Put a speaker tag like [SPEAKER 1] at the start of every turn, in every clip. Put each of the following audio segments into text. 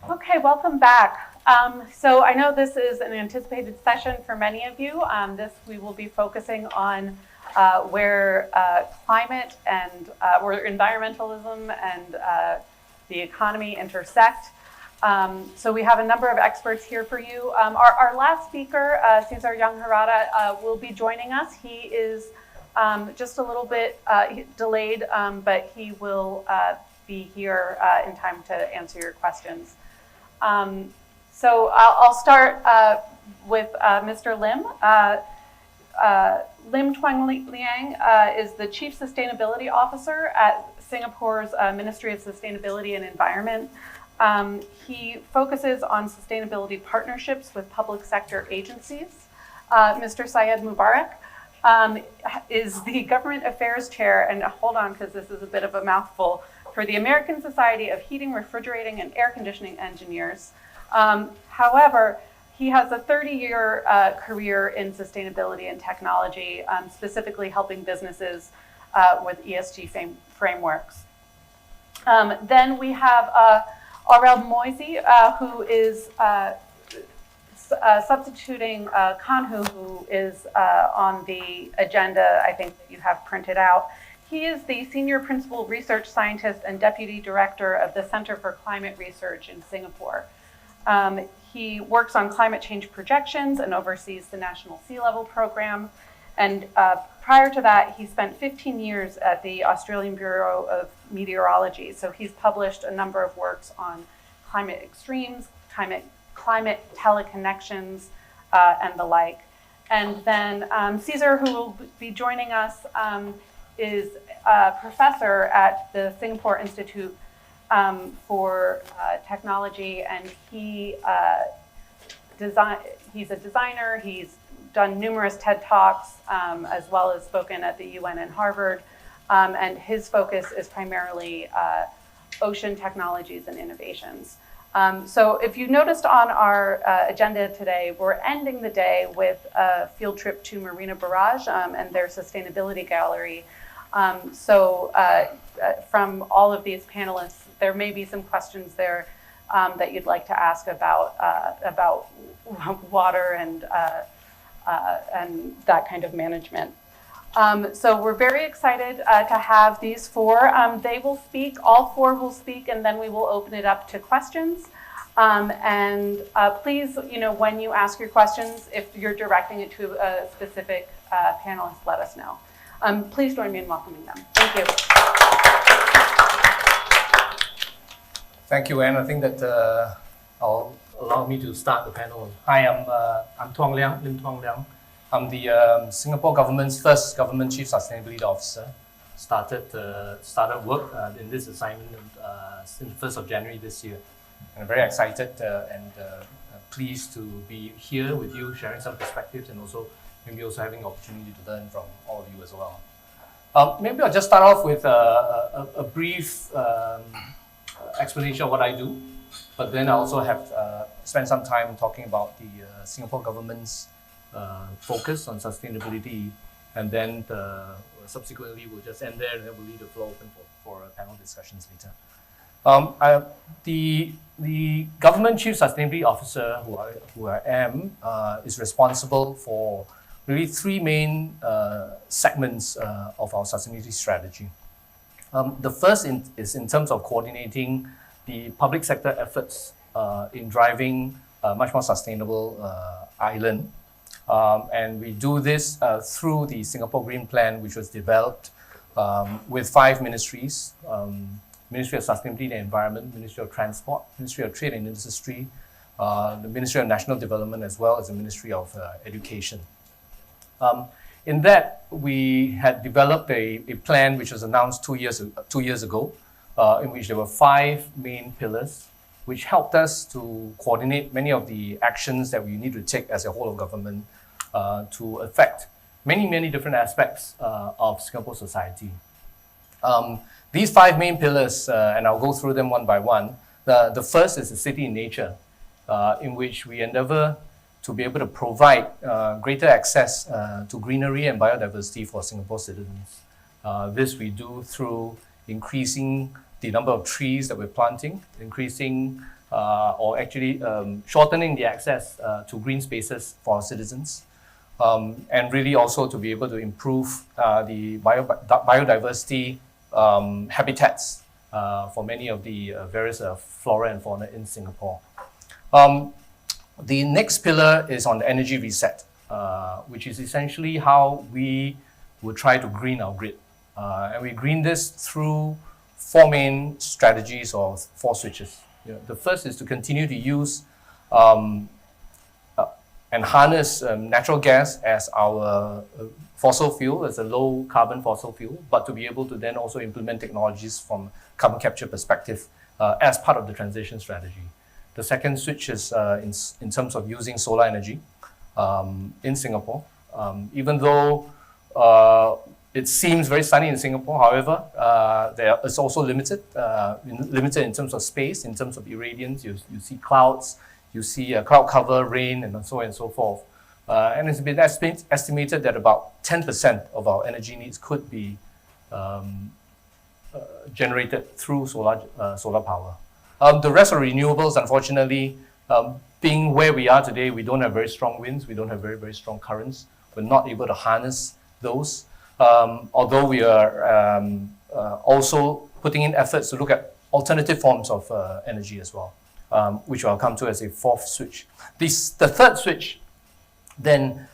[SPEAKER 1] Okay, welcome back. So I know this is an anticipated session for many of you. We will be focusing on where climate and where environmentalism and the economy intersect. So we have a number of experts here for you. Our last speaker, Cesar Jung-Harada, will be joining us. He is just a little bit delayed, but he will be here in time to answer your questions. So I'll start with Mr. Lim. Lim Tuang Liang is the Chief Sustainability Officer at Singapore's Ministry of Sustainability and Environment. He focuses on sustainability partnerships with public sector agencies. Mr. Syed Mubarak is the Government Affairs Chair, and hold on because this is a bit of a mouthful, for the American Society of Heating, Refrigerating, and Air Conditioning Engineers. However, he has a 30-year career in sustainability and technology, specifically helping businesses with ESG frameworks. Then we have Aurel Moise, who is substituting Kanhu, who is on the agenda, I think, that you have printed out. He is the Senior Principal Research Scientist and Deputy Director of the Center for Climate Research in Singapore. He works on climate change projections and oversees the National Sea Level Program. And prior to that, he spent 15 years at the Australian Bureau of Meteorology. So he's published a number of works on climate extremes, climate teleconnections, and the like. And then Cesar, who will be joining us, is a professor at the Singapore Institute for Technology, and he's a designer. He's done numerous TED Talks, as well as spoken at the UN and Harvard, and his focus is primarily ocean technologies and innovations. So if you noticed on our agenda today, we're ending the day with a field trip to Marina Barrage and their sustainability gallery. From all of these panelists, there may be some questions there that you'd like to ask about water and that kind of management. So we're very excited to have these four. They will speak, all four will speak, and then we will open it up to questions. Please, when you ask your questions, if you're directing it to a specific panelist, let us know. Please join me in welcoming them. Thank you.
[SPEAKER 2] Thank you, Anne. I think that I'll allow me to start the panel. Hi, I'm Tuang Liang, Lim Tuang Liang. I'm the Singapore government's first government chief sustainability officer. Started work in this assignment since 1st of January this year. And I'm very excited and pleased to be here with you, sharing some perspectives, and maybe also having the opportunity to learn from all of you as well. Maybe I'll just start off with a brief explanation of what I do, but then I also have spent some time talking about the Singapore government's focus on sustainability, and then subsequently we'll just end there, and then we'll leave the floor open for panel discussions later. The government chief sustainability officer, who I am, is responsible for really three main segments of our sustainability strategy. The first is in terms of coordinating the public sector efforts in driving a much more sustainable island. And we do this through the Singapore Green Plan, which was developed with 5 ministries: Ministry of Sustainability and Environment, Ministry of Transport, Ministry of Trade and Industry, the Ministry of National Development, as well as the Ministry of Education. In that, we had developed a plan which was announced 2 years ago, in which there were 5 main pillars, which helped us to coordinate many of the actions that we need to take as a whole of government to affect many different aspects of Singapore society. These 5 main pillars, and I'll go through them one by one. The first is the city in nature, in which we endeavor to be able to provide greater access to greenery and biodiversity for Singapore citizens. This we do through increasing the number of trees that we're planting, increasing or actually shortening the access to green spaces for our citizens, and really also to be able to improve the biodiversity habitats for many of the various flora and fauna in Singapore. The next pillar is on the energy reset, which is essentially how we will try to green our grid. And we green this through four main strategies or four switches. The first is to continue to use and harness natural gas as our fossil fuel, as a low carbon fossil fuel, but to be able to then also implement technologies from carbon capture perspective as part of the transition strategy. The second switch is in terms of using solar energy in Singapore. Even though it seems very sunny in Singapore, however, it's also limited in terms of space, in terms of irradiance. You see clouds, you see cloud cover, rain, and so on and so forth. And it's been estimated that about 10% of our energy needs could be generated through solar power. The rest are renewables. Unfortunately, being where we are today, we don't have very strong winds, we don't have very, very strong currents. We're not able to harness those. Although we are also putting in efforts to look at alternative forms of energy as well, which I'll come to as a fourth switch. The third switch then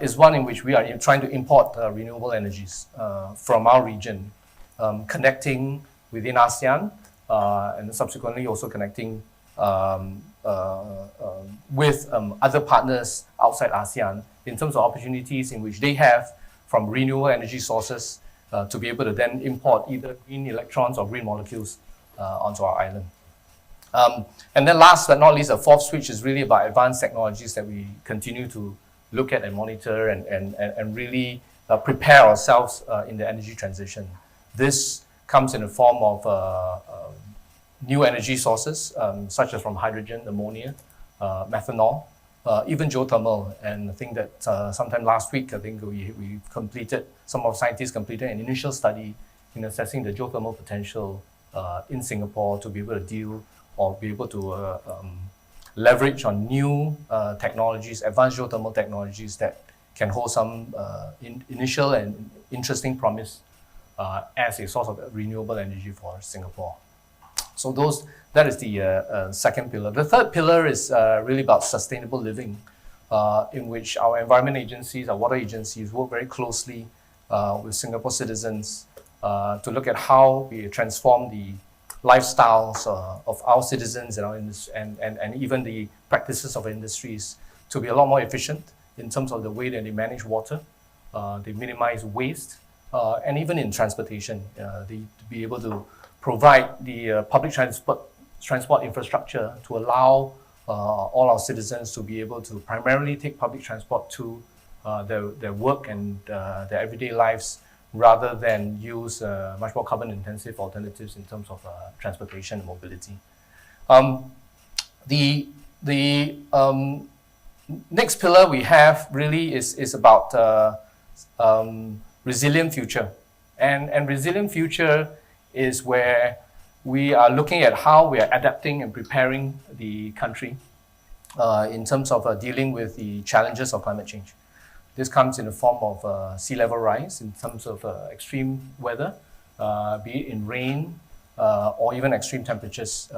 [SPEAKER 2] is one in which we are trying to import renewable energies from our region, connecting within ASEAN, and subsequently also connecting with other partners outside ASEAN in terms of opportunities in which they have from renewable energy sources to be able to then import either green electrons or green molecules onto our island. And then last but not least, the fourth switch is really about advanced technologies that we continue to look at and monitor and really prepare ourselves in the energy transition. This comes in the form of new energy sources, such as from hydrogen, ammonia, methanol, even geothermal. And I think that sometime last week, I think some of scientists completed an initial study in assessing the geothermal potential in Singapore to be able to deal or be able to leverage on new technologies, advanced geothermal technologies that can hold some initial and interesting promise as a source of renewable energy for Singapore. So that is the second pillar. The third pillar is really about sustainable living, in which our environment agencies, our water agencies work very closely with Singapore citizens to look at how we transform the lifestyles of our citizens and even the practices of industries to be a lot more efficient in terms of the way that they manage water, they minimize waste, and even in transportation, they to be able to provide the public transport infrastructure to allow all our citizens to be able to primarily take public transport to their work and their everyday lives, rather than use much more carbon-intensive alternatives in terms of transportation and mobility. The next pillar we have really is about resilient future. And resilient future is where we are looking at how we are adapting and preparing the country in terms of dealing with the challenges of climate change. This comes in the form of sea level rise in terms of extreme weather, be it in rain or even extreme temperatures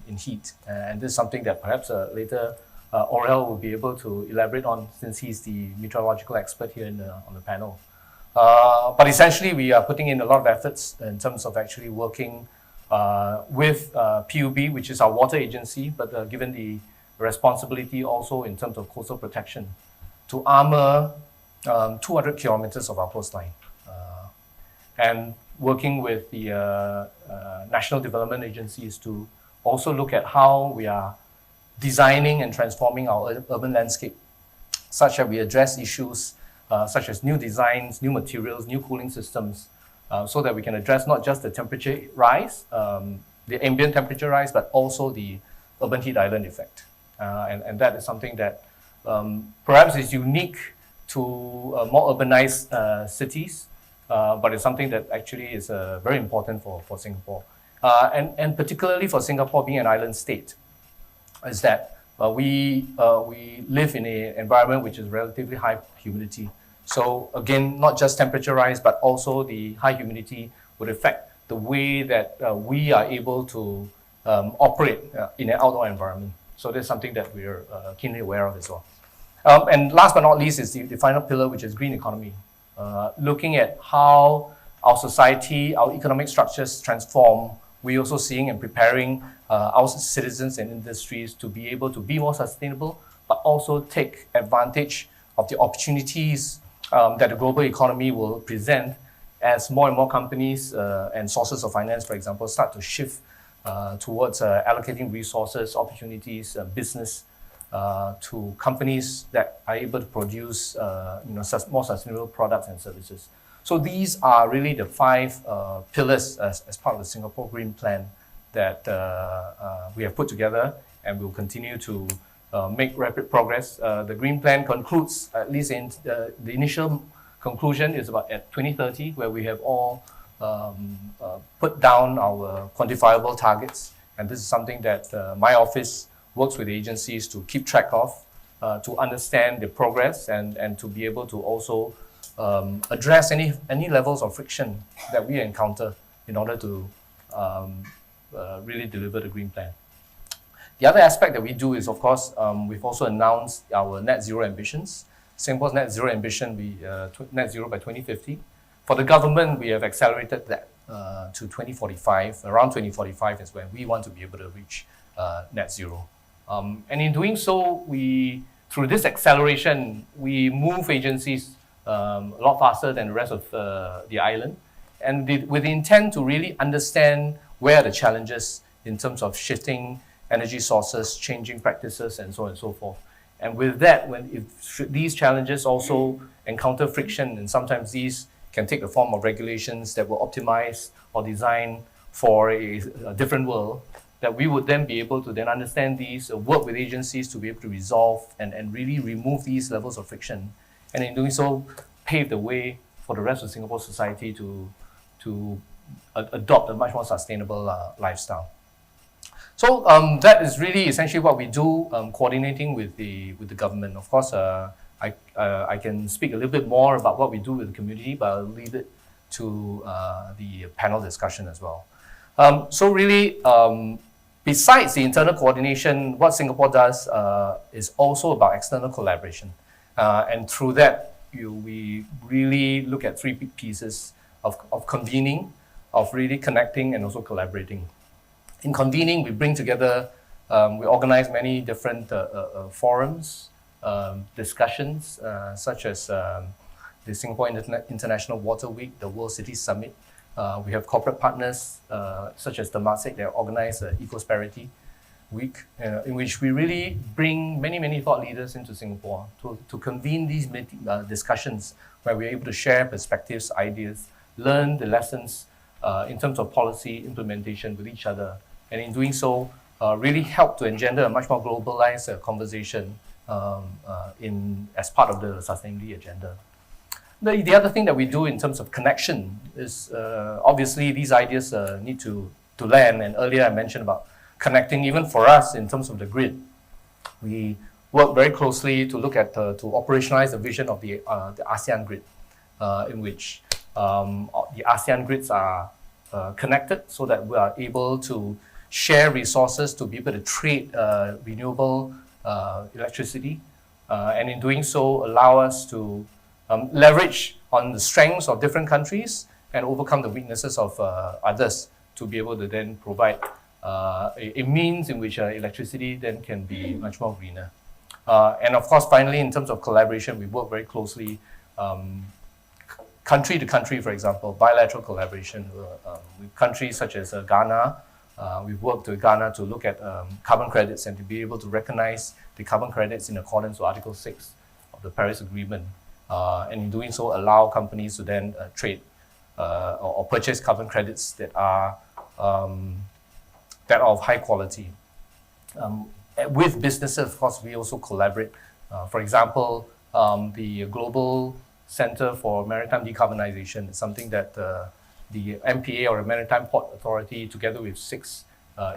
[SPEAKER 2] in heat. And this is something that perhaps later Aurel will be able to elaborate on, since he's the meteorological expert here on the panel. But essentially, we are putting in a lot of efforts in terms of actually working with PUB, which is our water agency, but given the responsibility also in terms of coastal protection, to armor 200 kilometers of our coastline. And working with the national development agencies to also look at how we are designing and transforming our urban landscape, such that we address issues such as new designs, new materials, new cooling systems, so that we can address not just the temperature rise, the ambient temperature rise, but also the urban heat island effect. And that is something that perhaps is unique to more urbanized cities, but it's something that actually is very important for Singapore. And particularly for Singapore being an island state, is that we live in an environment which is relatively high humidity. So again, not just temperature rise, but also the high humidity would affect the way that we are able to operate in an outdoor environment. So that's something that we are keenly aware of as well. And last but not least is the final pillar, which is green economy. Looking at how our society, our economic structures transform, we're also seeing and preparing our citizens and industries to be able to be more sustainable, but also take advantage of the opportunities that the global economy will present as more and more companies and sources of finance, for example, start to shift towards allocating resources, opportunities, business to companies that are able to produce more sustainable products and services. So these are really the 5 pillars as part of the Singapore Green Plan that we have put together, and will continue to make rapid progress. The Green Plan concludes, at least in the initial conclusion is about at 2030, where we have all put down our quantifiable targets. And this is something that my office works with agencies to keep track of, to understand the progress, and to be able to also address any levels of friction that we encounter in order to really deliver the Green Plan. The other aspect that we do is, of course, we've also announced our net zero ambitions. Singapore's net zero ambition, net zero by 2050. For the government, we have accelerated that to 2045. Around 2045 is when we want to be able to reach net zero. And in doing so, through this acceleration, we move agencies a lot faster than the rest of the island, and with the intent to really understand where are the challenges in terms of shifting energy sources, changing practices, and so on and so forth. And with that, if these challenges also encounter friction, and sometimes these can take the form of regulations that will optimize or design for a different world, that we would then be able to then understand these, work with agencies to be able to resolve and really remove these levels of friction. And in doing so, pave the way for the rest of Singapore society to adopt a much more sustainable lifestyle. So that is really essentially what we do, coordinating with the government. Of course, I can speak a little bit more about what we do with the community, but I'll leave it to the panel discussion as well. So really, besides the internal coordination, what Singapore does is also about external collaboration. And through that, we really look at 3 big pieces of convening, of really connecting, and also collaborating. In convening, we bring together, we organize many different forums, discussions, such as the Singapore International Water Week, the World City Summit. We have corporate partners such as Temasek that organize Ecosperity Week, in which we really bring many thought leaders into Singapore to convene these discussions where we're able to share perspectives, ideas, learn the lessons in terms of policy implementation with each other, and in doing so, really help to engender a much more globalized conversation as part of the sustainability agenda. The other thing that we do in terms of connection is obviously these ideas need to land, and earlier I mentioned about connecting even for us in terms of the grid. We work very closely to look at, to operationalize the vision of the ASEAN grid, in which the ASEAN grids are connected so that we are able to share resources to be able to trade renewable electricity, and in doing so allow us to leverage on the strengths of different countries and overcome the weaknesses of others to be able to then provide a means in which electricity then can be much more greener. And of course, finally, in terms of collaboration, we work very closely country to country, for example, bilateral collaboration with countries such as Ghana. We've worked with Ghana to look at carbon credits and to be able to recognize the carbon credits in accordance with Article 6 of the Paris Agreement. And in doing so, allow companies to then trade or purchase carbon credits that are of high quality. With businesses, of course, we also collaborate. For example, the Global Center for Maritime Decarbonization is something that the MPA, or the Maritime Port Authority, together with 6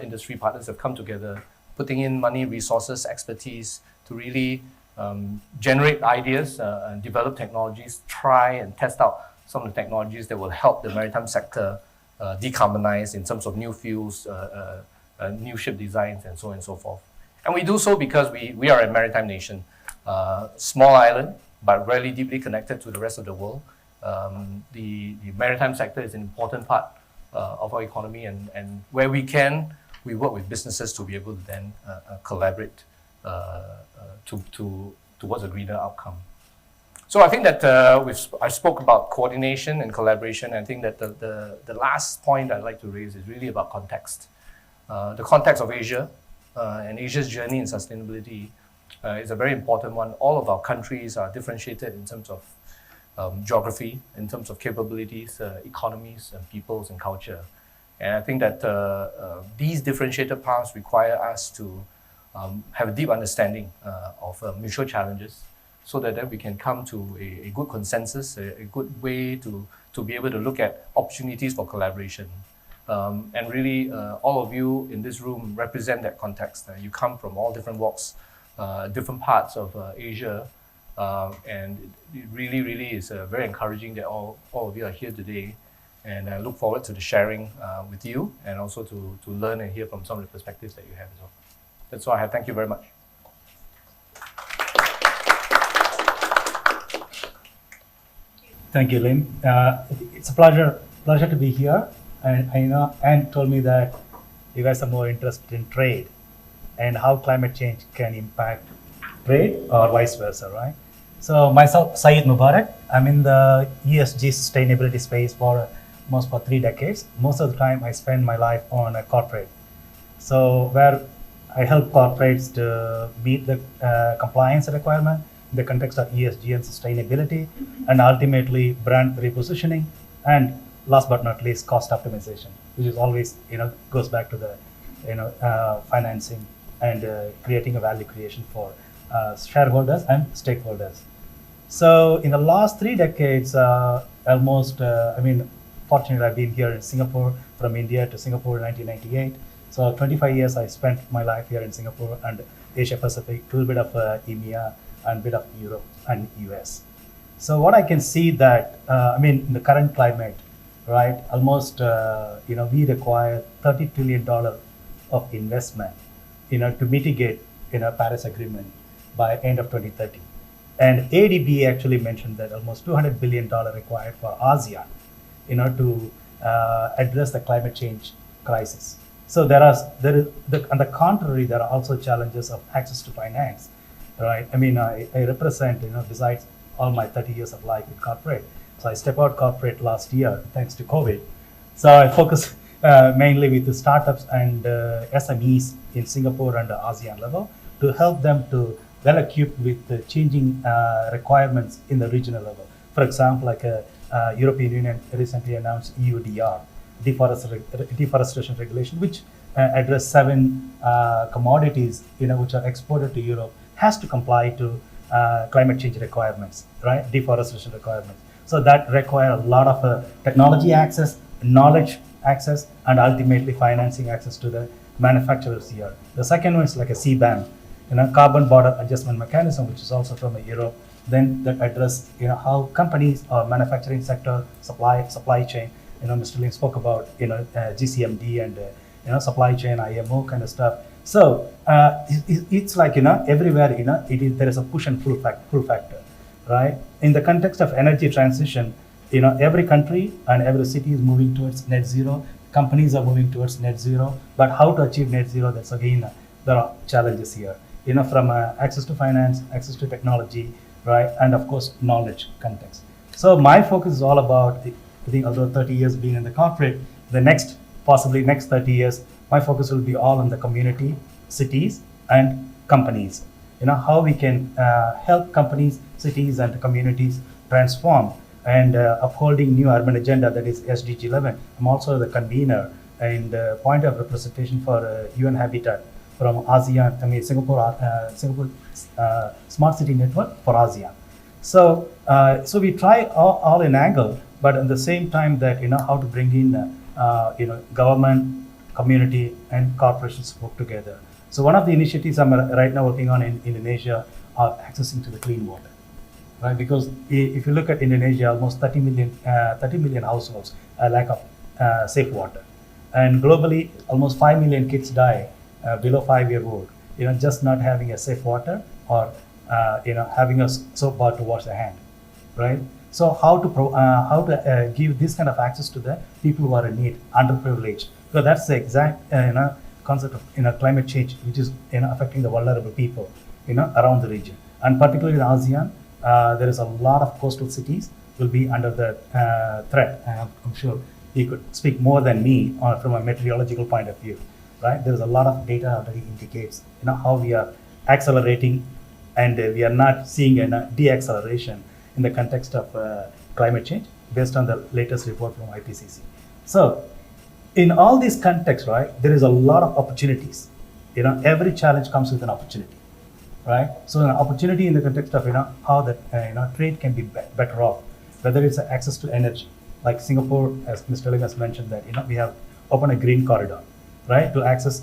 [SPEAKER 2] industry partners, have come together putting in money, resources, expertise to really generate ideas and develop technologies, try and test out some of the technologies that will help the maritime sector decarbonize in terms of new fuels, new ship designs, and so on and so forth. And we do so because we are a maritime nation, small island, but really deeply connected to the rest of the world. The maritime sector is an important part of our economy, and where we can, we work with businesses to be able to then collaborate towards a greener outcome. So I think that I spoke about coordination and collaboration. I think that the last point I'd like to raise is really about context. The context of Asia and Asia's journey in sustainability is a very important one. All of our countries are differentiated in terms of geography, in terms of capabilities, economies, and peoples and culture. And I think that these differentiated paths require us to have a deep understanding of mutual challenges, so that then we can come to a good consensus, a good way to be able to look at opportunities for collaboration. And really, all of you in this room represent that context. You come from all different walks, different parts of Asia, and it really, really is very encouraging that all of you are here today. And I look forward to the sharing with you, and also to learn and hear from some of the perspectives that you have as well. That's all I have. Thank you very much.
[SPEAKER 3] Thank you, Lim. It's a pleasure to be here. And I know Anne told me that you guys are more interested in trade and how climate change can impact trade or vice versa, right? So myself, Syed Mubarak, I'm in the ESG sustainability space for 3 decades. Most of the time I spend my life on a corporate. So where I help corporates to meet the compliance requirement in the context of ESG and sustainability, and ultimately brand repositioning, and last but not least, cost optimization, which is always, goes back to the, financing and creating a value creation for shareholders and stakeholders. So in the last 3 decades, fortunately, I've been here in Singapore, from India to Singapore in 1998. So 25 years I spent my life here in Singapore and Asia Pacific, a little bit of EMEA and a bit of Europe and US. So what I can see that, in the current climate, right, almost, we require $30 trillion of investment, to mitigate, Paris Agreement by end of 2030. And ADB actually mentioned that almost $200 billion required for ASEAN, to address the climate change crisis. So on the contrary, there are also challenges of access to finance, right? I represent, besides all my 30 years of life in corporate. So I stepped out corporate last year, thanks to COVID. So I focus mainly with the startups and SMEs in Singapore and the ASEAN level to help them to well equipped with the changing requirements in the regional level. For example, like European Union recently announced EUDR, deforestation regulation, which address 7 commodities, which are exported to Europe, has to comply to climate change requirements, right? Deforestation requirements. So that require a lot of technology access, knowledge access, and ultimately financing access to the manufacturers here. The second one is like a CBAM, carbon border adjustment mechanism, which is also from Europe. Then that address, how companies or manufacturing sector, supply chain, Mr. Lim spoke about, GCMD and, supply chain, IMO kind of stuff. So it's like, everywhere, there is a push and pull factor, right? In the context of energy transition, every country and every city is moving towards net zero. Companies are moving towards net zero, but how to achieve net zero, that's again, there are challenges here, from access to finance, access to technology, right? And of course, knowledge context. So my focus is all about, I think although 30 years being in the corporate, possibly next 30 years, my focus will be all on the community, cities, and companies. How we can help companies, cities, and communities transform and upholding new urban agenda, that is SDG 11. I'm also the convener and point of representation for UN Habitat from ASEAN, Singapore Smart City Network for ASEAN. So we try all in angle, but at the same time that, how to bring in, government, community, and corporations work together. So one of the initiatives I'm right now working on in Indonesia are accessing to the clean water. Right, because if you look at Indonesia, almost 30 million households lack of safe water, and globally, almost 5 million kids die below 5 years old. Just not having a safe water or having a soap bar to wash their hand, right? So how to give this kind of access to the people who are in need, underprivileged? Because that's the exact concept of climate change, which is affecting the vulnerable people around the region, and particularly in ASEAN. There is a lot of coastal cities will be under the threat. I'm sure you could speak more than me from a meteorological point of view, right? There is a lot of data already indicates how we are accelerating, and we are not seeing a de-acceleration in the context of climate change based on the latest report from IPCC. So in all these contexts, right, there is a lot of opportunities. Every challenge comes with an opportunity. Right, so an opportunity in the context of how that trade can be better off, whether it's access to energy, like Singapore, as Mr. Lim has mentioned, that we have opened a green corridor, right, to access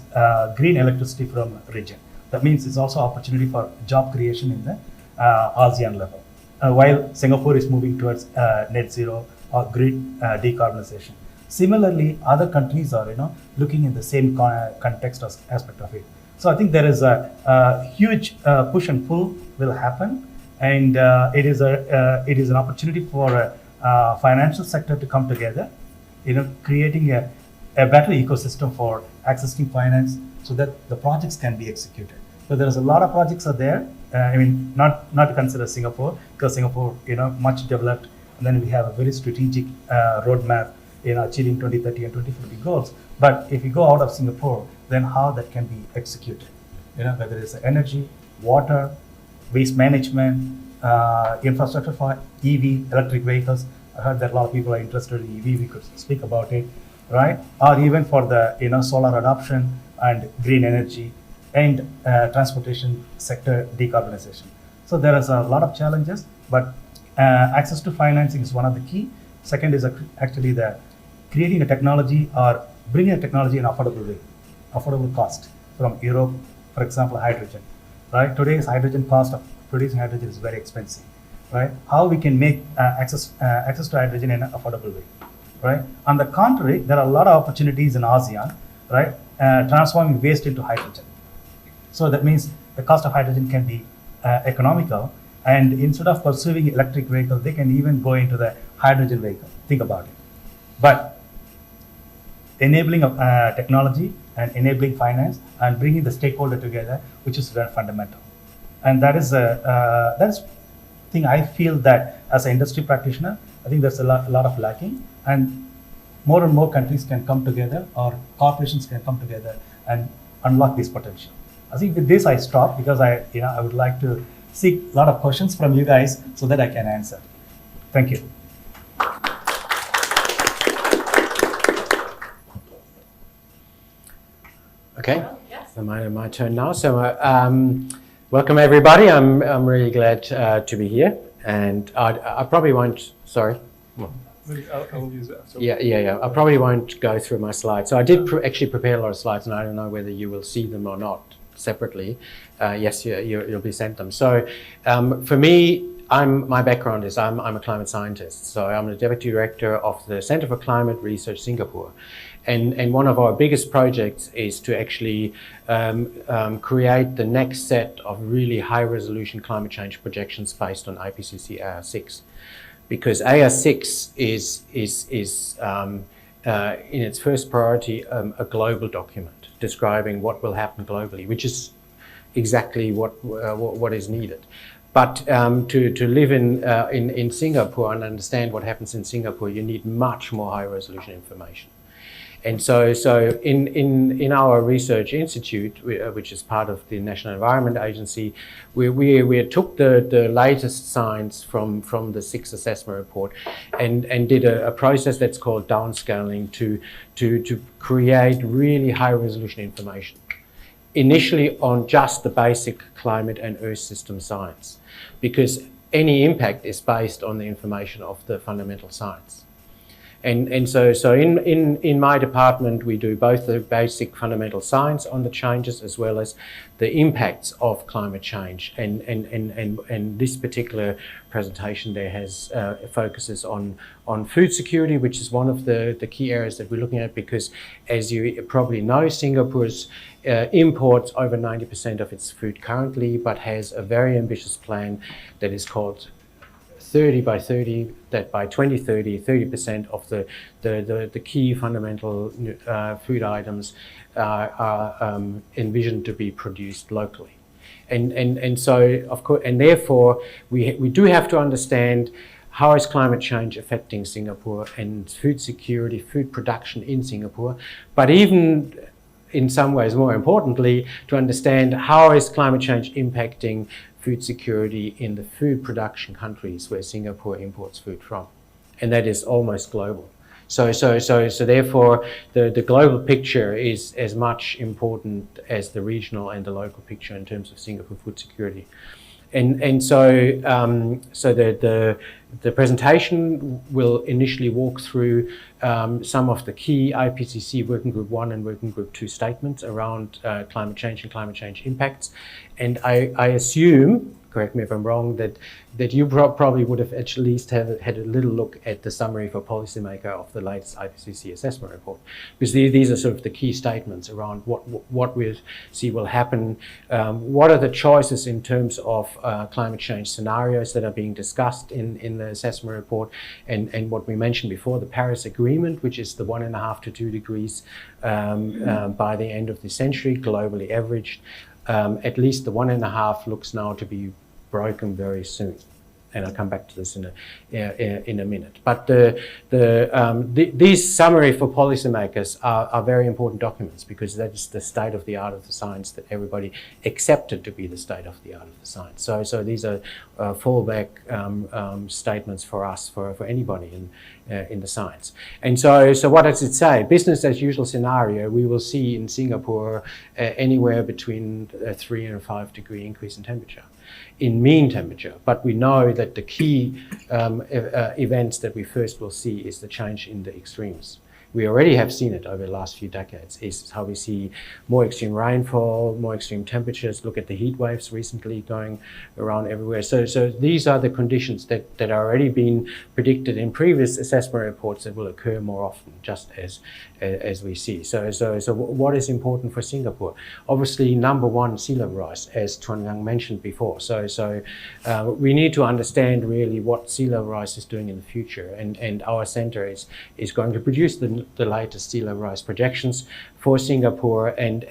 [SPEAKER 3] green electricity from region. That means it's also opportunity for job creation in the ASEAN level, while Singapore is moving towards net zero or green decarbonization. Similarly, other countries are looking in the same context aspect of it. So I think there is a huge push and pull will happen, and it is an opportunity for financial sector to come together, creating a better ecosystem for accessing finance so that the projects can be executed. So there is a lot of projects are there. Not to consider Singapore, because Singapore much developed, and then we have a very strategic roadmap achieving 2030 and 2050 goals. But if you go out of Singapore, then how that can be executed? Whether it's energy, water, waste management, infrastructure for EV, electric vehicles. I heard that a lot of people are interested in EV. We could speak about it, right? Or even for the solar adoption and green energy and transportation sector decarbonization. So there is a lot of challenges, but access to financing is one of the key. Second is actually the creating a technology or bringing a technology in affordable cost from Europe, for example, hydrogen, right? Today's hydrogen cost of producing hydrogen is very expensive, right? How we can make access to hydrogen in an affordable way, right? On the contrary, there are a lot of opportunities in ASEAN, right? Transforming waste into hydrogen. So that means the cost of hydrogen can be economical, and instead of pursuing electric vehicle, they can even go into the hydrogen vehicle. Think about it. But enabling of technology and enabling finance and bringing the stakeholder together, which is very fundamental. And that's thing I feel that as an industry practitioner, I think there's a lot of lacking, and more countries can come together, or corporations can come together and unlock this potential. I think with this I stop, because I would like to seek a lot of questions from you guys so that I can answer. Thank you.
[SPEAKER 4] Okay, so my turn now. So welcome everybody. I'm really glad to be here, and I probably won't. Sorry.
[SPEAKER 5] I will use that. So.
[SPEAKER 4] Yeah. I probably won't go through my slides. So I did actually prepare a lot of slides, and I don't know whether you will see them or not separately. Yes, you'll be sent them. So for me, my background is I'm a climate scientist. So I'm the Deputy Director of the Center for Climate Research Singapore. And one of our biggest projects is to actually create the next set of really high-resolution climate change projections based on IPCC AR6, because AR6 is in its first priority a global document describing what will happen globally, which is exactly what is needed. But to live in Singapore and understand what happens in Singapore, you need much more high-resolution information. And so in our research institute, which is part of the National Environment Agency, we took the latest science from the 6th assessment report and did a process that's called downscaling to create really high resolution information. Initially on just the basic climate and earth system science, because any impact is based on the information of the fundamental science. And so in my department, we do both the basic fundamental science on the changes as well as the impacts of climate change. And this particular presentation there has focuses on food security, which is one of the key areas that we're looking at, because as you probably know, Singapore's imports over 90% of its food currently, but has a very ambitious plan that is called 30 by 30, that by 2030, 30% of the key fundamental food items are envisioned to be produced locally. And so, of course, and therefore, we do have to understand how is climate change affecting Singapore and food security, food production in Singapore, but even in some ways, more importantly, to understand how is climate change impacting food security in the food production countries where Singapore imports food from. And that is almost global. So therefore, the global picture is as much important as the regional and the local picture in terms of Singapore food security. And so the presentation will initially walk through some of the key IPCC Working Group 1 and Working Group 2 statements around climate change and climate change impacts. And I assume, correct me if I'm wrong, that you probably would have at least had a little look at the summary for policymaker of the latest IPCC assessment report, because these are sort of the key statements around what we see will happen, what are the choices in terms of climate change scenarios that are being discussed in the assessment report, and what we mentioned before, the Paris Agreement, which is the 1.5 to 2 degrees by the end of the century, globally averaged. At least the 1.5 looks now to be broken very soon, and I'll come back to this in a minute. But these summary for policymakers are very important documents, because that is the state of the art of the science that everybody accepted to be the state of the art of the science. So these are fallback statements for us, for anybody in the science. And so what does it say? Business as usual scenario, we will see in Singapore anywhere between a 3 and a 5 degree increase in temperature, in mean temperature. But we know that the key events that we first will see is the change in the extremes. We already have seen it over the last few decades, is how we see more extreme rainfall, more extreme temperatures. Look at the heat waves recently going around everywhere. So these are the conditions that are already been predicted in previous assessment reports that will occur more often, just as we see. So what is important for Singapore? Obviously, number one, sea level rise, as Tuan Liang mentioned before. So we need to understand really what sea level rise is doing in the future, and our centre is going to produce the latest sea level rise projections for Singapore, and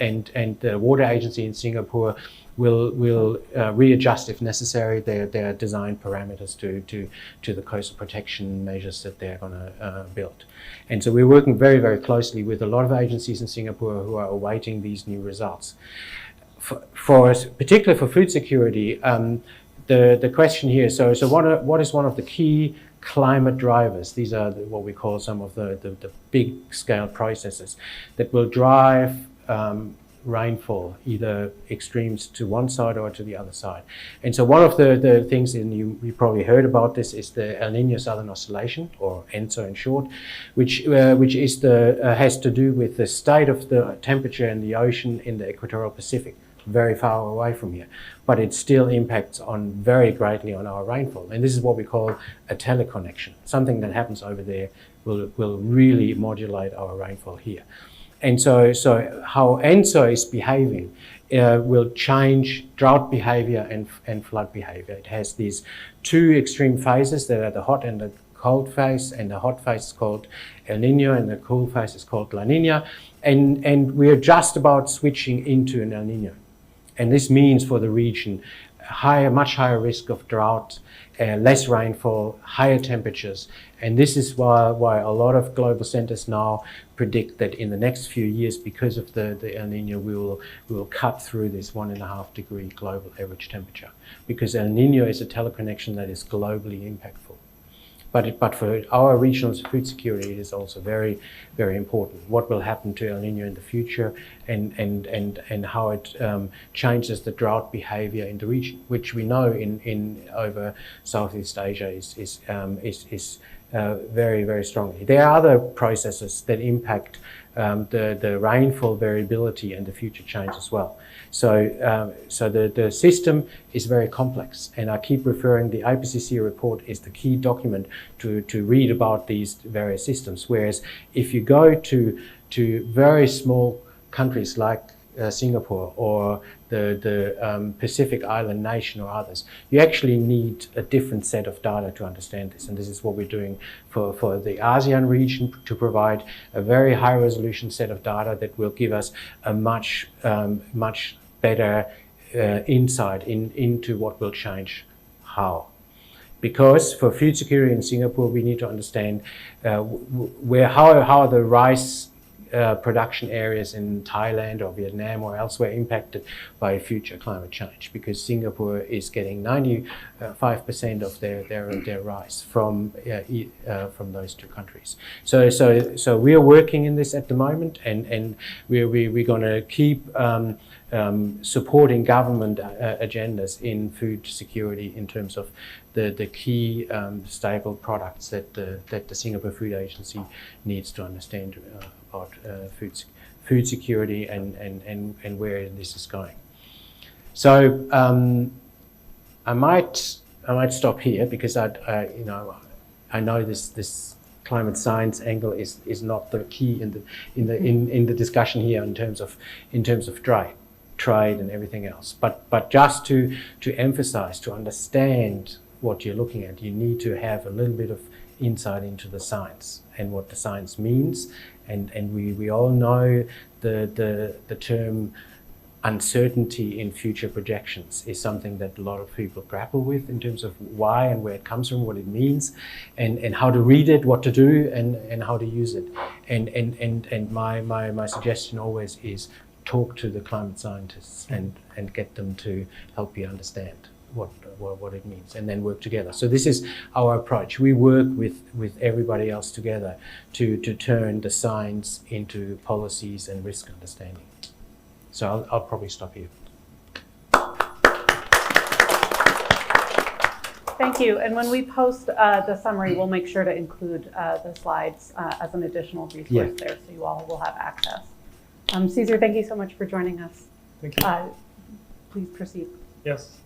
[SPEAKER 4] the water agency in Singapore will readjust if necessary their design parameters to the coastal protection measures that they're going to build. And so we're working very, very closely with a lot of agencies in Singapore who are awaiting these new results. Particularly for food security, the question here, so what is one of the key climate drivers? These are what we call some of the big scale processes that will drive rainfall, either extremes to one side or to the other side. And so one of the things, and you probably heard about this, is the El Niño Southern Oscillation, or ENSO in short, which is has to do with the state of the temperature in the ocean in the equatorial Pacific, very far away from here, but it still impacts very greatly on our rainfall. And this is what we call a teleconnection. Something that happens over there will really modulate our rainfall here. And so how ENSO is behaving will change drought behavior and flood behavior. It has these two extreme phases that are the hot and the cold phase, and the hot phase is called El Niño and the cool phase is called La Niña. And we're just about switching into an El Niño. And this means for the region much higher risk of drought, less rainfall, higher temperatures. And this is why a lot of global centers now predict that in the next few years, because of the El Niño, we will cut through this 1.5 degree global average temperature, because El Niño is a teleconnection that is globally impactful. But for our regional food security, it is also very, very important. What will happen to El Niño in the future, and how it changes the drought behavior in the region, which we know in over Southeast Asia is very, very strongly. There are other processes that impact the rainfall variability and the future change as well. So, the system is very complex, and I keep referring the IPCC report is the key document to read about these various systems. Whereas if you go to very small countries like Singapore or the Pacific Island nation or others, you actually need a different set of data to understand this. And this is what we're doing for the ASEAN region, to provide a very high resolution set of data that will give us a much better insight into what will change how. Because for food security in Singapore, we need to understand how the rice production areas in Thailand or Vietnam or elsewhere impacted by future climate change, because Singapore is getting 95% of their rice from those two countries. So we are working in this at the moment, and we're going to keep supporting government agendas in food security in terms of the key staple products that the Singapore Food Agency needs to understand about food security and where this is going. So I might stop here, because I know this climate science angle is not the key in the discussion here in terms of trade and everything else. But just to emphasize, to understand what you're looking at, you need to have a little bit of insight into the science and what the science means. And we all know the term uncertainty in future projections is something that a lot of people grapple with in terms of why and where it comes from, what it means, and how to read it, what to do, and how to use it. And my suggestion always is talk to the climate scientists and get them to help you understand what it means, and then work together. So this is our approach. We work with everybody else together to turn the science into policies and risk understanding. So I'll probably stop here.
[SPEAKER 1] Thank you. And when we post the summary, we'll make sure to include the slides as an additional resource there, so you all will have access. Cesar, thank you so much for joining us.
[SPEAKER 5] Thank you.
[SPEAKER 1] Please proceed.
[SPEAKER 5] Yes.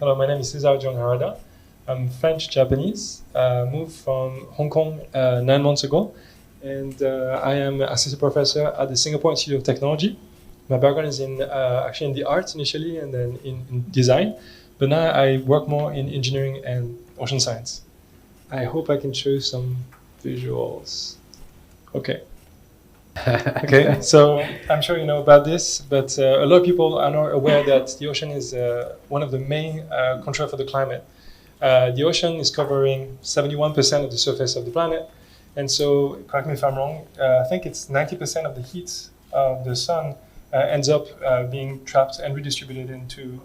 [SPEAKER 5] Hello, my name is Cesar Jung-Harada. I'm French-Japanese, moved from Hong Kong 9 months ago, and I am associate professor at the Singapore Institute of Technology. My background is actually in the arts initially, and then in design, but now I work more in engineering and ocean science. I hope I can show you some visuals. Okay. Okay, so I'm sure you know about this, but a lot of people are not aware that the ocean is one of the main control for the climate. The ocean is covering 71% of the surface of the planet, and so, correct me if I'm wrong, I think it's 90% of the heat of the sun ends up being trapped and redistributed into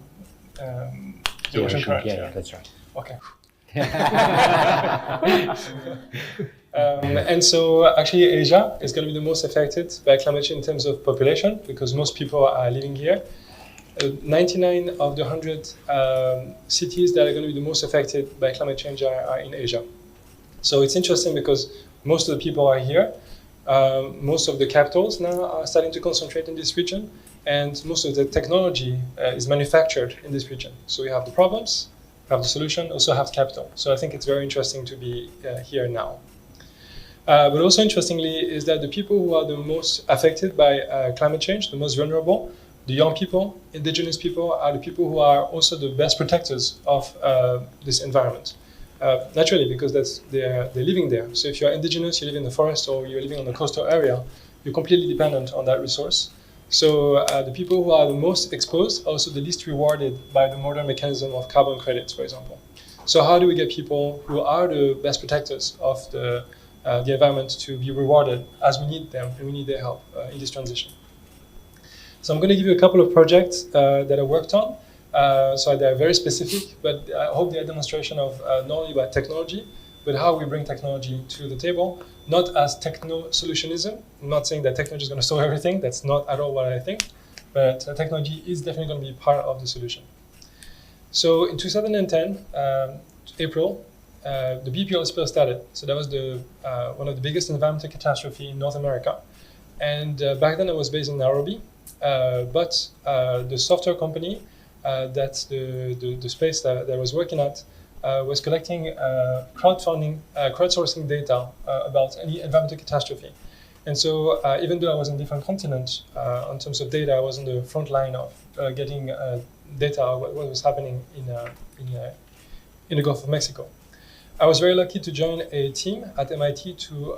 [SPEAKER 5] the ocean current.
[SPEAKER 4] Yeah, that's right.
[SPEAKER 5] Okay. And so actually Asia is going to be the most affected by climate change in terms of population, because most people are living here. 99 of the 100 cities that are going to be the most affected by climate change are in Asia. So it's interesting because most of the people are here. Most of the capitals now are starting to concentrate in this region, and most of the technology is manufactured in this region. So we have the problems, have the solution, also have capital. So I think it's very interesting to be here now. But also interestingly is that the people who are the most affected by climate change, the most vulnerable, the young people, indigenous people, are the people who are also the best protectors of this environment. Naturally, because they're living there. So if you're indigenous, you live in the forest, or you're living on the coastal area, you're completely dependent on that resource. So the people who are the most exposed are also the least rewarded by the modern mechanism of carbon credits, for example. So how do we get people who are the best protectors of the environment to be rewarded as we need them, and we need their help in this transition? So I'm going to give you a couple of projects that I worked on. So they're very specific, but I hope they're a demonstration of not only about technology, but how we bring technology to the table, not as techno-solutionism. I'm not saying that technology is going to solve everything. That's not at all what I think. But technology is definitely going to be part of the solution. So in 2010, April, the BP oil spill started. So that was one of the biggest environmental catastrophe in North America. And back then I was based in Nairobi, but the software company that the space that I was working at was collecting crowdsourcing data about any environmental catastrophe. And so even though I was on different continents, in terms of data, I was on the front line of getting data, what was happening in the Gulf of Mexico. I was very lucky to join a team at MIT to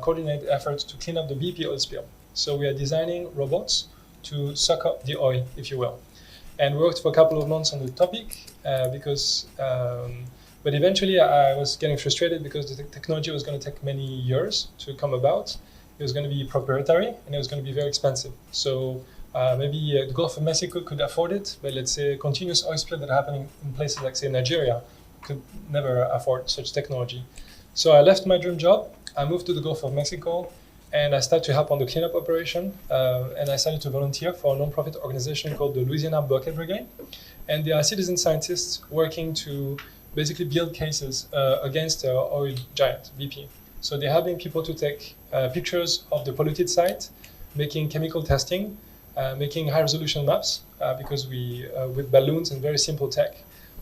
[SPEAKER 5] coordinate efforts to clean up the BP oil spill. So we are designing robots to suck up the oil, if you will. And we worked for a couple of months on the topic but eventually I was getting frustrated because the technology was going to take many years to come about. It was going to be proprietary and it was going to be very expensive. So maybe the Gulf of Mexico could afford it, but let's say continuous oil spill that are happening in places like, say, Nigeria could never afford such technology. So I left my dream job, I moved to the Gulf of Mexico, and I started to help on the cleanup operation. And I started to volunteer for a non-profit organization called the Louisiana Bucket Brigade. And they are citizen scientists working to basically build cases against the oil giant, BP. So they're helping people to take pictures of the polluted site, making chemical testing, making high-resolution maps, because we, with balloons and very simple tech,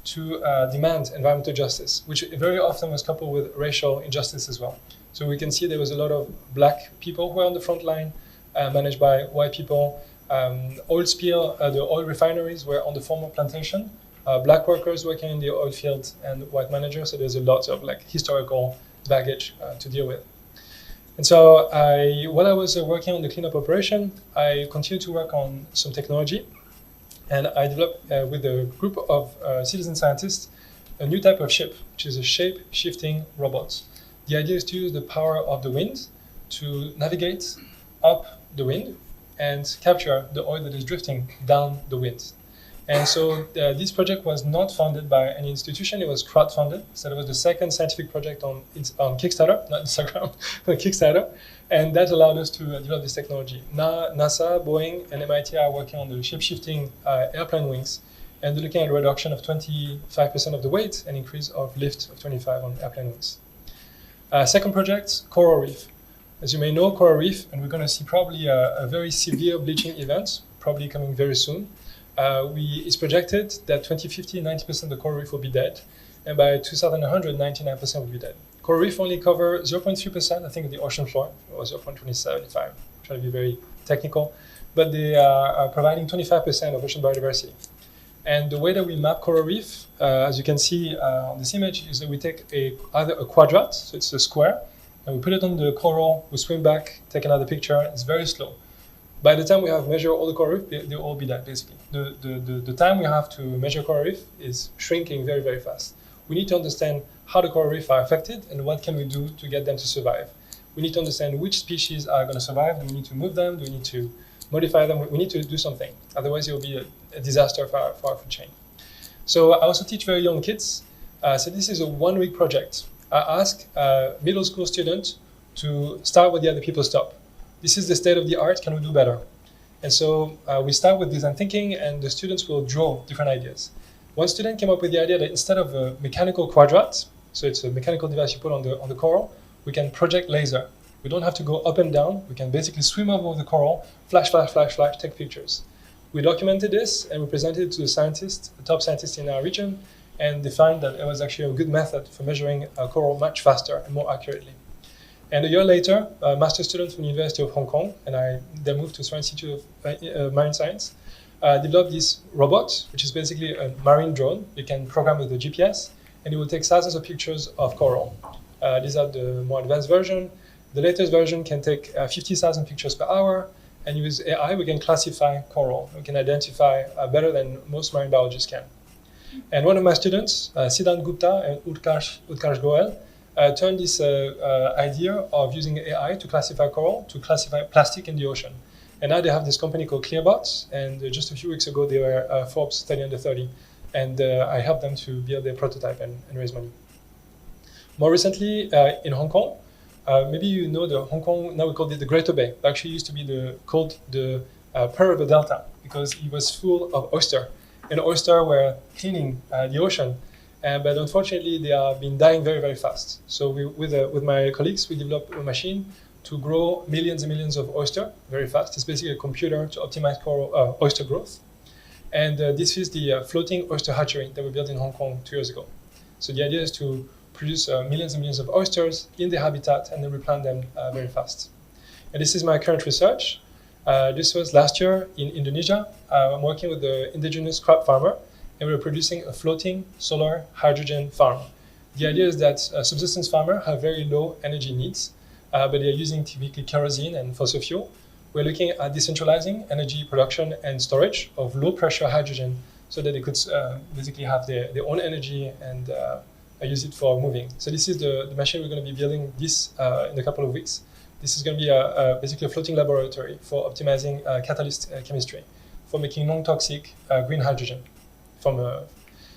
[SPEAKER 5] to demand environmental justice, which very often was coupled with racial injustice as well. So we can see there was a lot of black people who were on the front line, managed by white people. Oil spill, the oil refineries were on the former plantation. Black workers working in the oil field and white managers. So there's a lot of historical baggage to deal with. And so while I was working on the cleanup operation, I continued to work on some technology. And I developed with a group of citizen scientists a new type of ship, which is a shape-shifting robot. The idea is to use the power of the wind to navigate up the wind and capture the oil that is drifting down the wind. And so this project was not funded by any institution, it was crowdfunded. So it was the second scientific project on Kickstarter, not Instagram, but Kickstarter. And that allowed us to develop this technology. Now, NASA, Boeing, and MIT are working on the shape-shifting airplane wings, and they're looking at a reduction of 25% of the weight and increase of lift of 25 on airplane wings. Second project, coral reef. As you may know, coral reef, and we're going to see probably a very severe bleaching event, probably coming very soon. It's projected that 2050, 90% of the coral reef will be dead, and by 2100, 99% will be dead. Coral reef only cover 0.3%, I think, of the ocean floor, or 0.27 if I'm trying to be very technical, but they are providing 25% of ocean biodiversity. And the way that we map coral reef, as you can see on this image, is that we take either a quadrat, so it's a square, and we put it on the coral, we swim back, take another picture. It's very slow. By the time we have measured all the coral reef, they'll all be dead, basically. The time we have to measure coral reef is shrinking very, very fast. We need to understand how the coral reef are affected and what can we do to get them to survive. We need to understand which species are going to survive. Do we need to move them? Do we need to modify them? We need to do something. Otherwise, it will be a disaster for our food chain. So I also teach very young kids. So this is a one-week project. I ask middle school students to start where the other people stop. This is the state of the art. Can we do better? And so we start with design thinking, and the students will draw different ideas. One student came up with the idea that instead of a mechanical quadrat, so it's a mechanical device you put on the coral, we can project laser. We don't have to go up and down. We can basically swim over the coral, flash, flash, flash, flash, take pictures. We documented this and we presented it to the scientists, the top scientists in our region, and they found that it was actually a good method for measuring coral much faster and more accurately. And a year later, a master student from the University of Hong Kong, and they moved to Science Institute of Marine Science, developed this robot, which is basically a marine drone. You can program with the GPS, and it will take thousands of pictures of coral. These are the more advanced version. The latest version can take 50,000 pictures per hour, and use AI, we can classify coral. We can identify better than most marine biologists can. And one of my students, Siddhant Gupta and Utkarsh Goel, turned this idea of using AI to classify coral, to classify plastic in the ocean. And now they have this company called Clearbot, and just a few weeks ago they were Forbes 30 under 30, and I helped them to build their prototype and raise money. More recently, in Hong Kong, maybe you know the Hong Kong, now we call it the Greater Bay. It actually used to be called the Pearl River Delta, because it was full of oyster. And oyster were cleaning the ocean. but unfortunately they are been dying very, very fast. So with my colleagues, we developed a machine to grow millions and millions of oyster very fast. It's basically a computer to optimize coral, oyster growth. And this is the floating oyster hatchery that we built in Hong Kong 2 years ago. So the idea is to produce millions and millions of oysters in their habitat and then replant them very fast. And this is my current research. This was last year in Indonesia. I'm working with the indigenous crab farmer, and we're producing a floating solar hydrogen farm. The idea is that subsistence farmers have very low energy needs, but they're using typically kerosene and fossil fuel. We're looking at decentralizing energy production and storage of low pressure hydrogen so that they could basically have their own energy and use it for moving. So this is the machine we're going to be building this in a couple of weeks. This is going to be basically a floating laboratory for optimizing catalyst chemistry, for making non-toxic green hydrogen from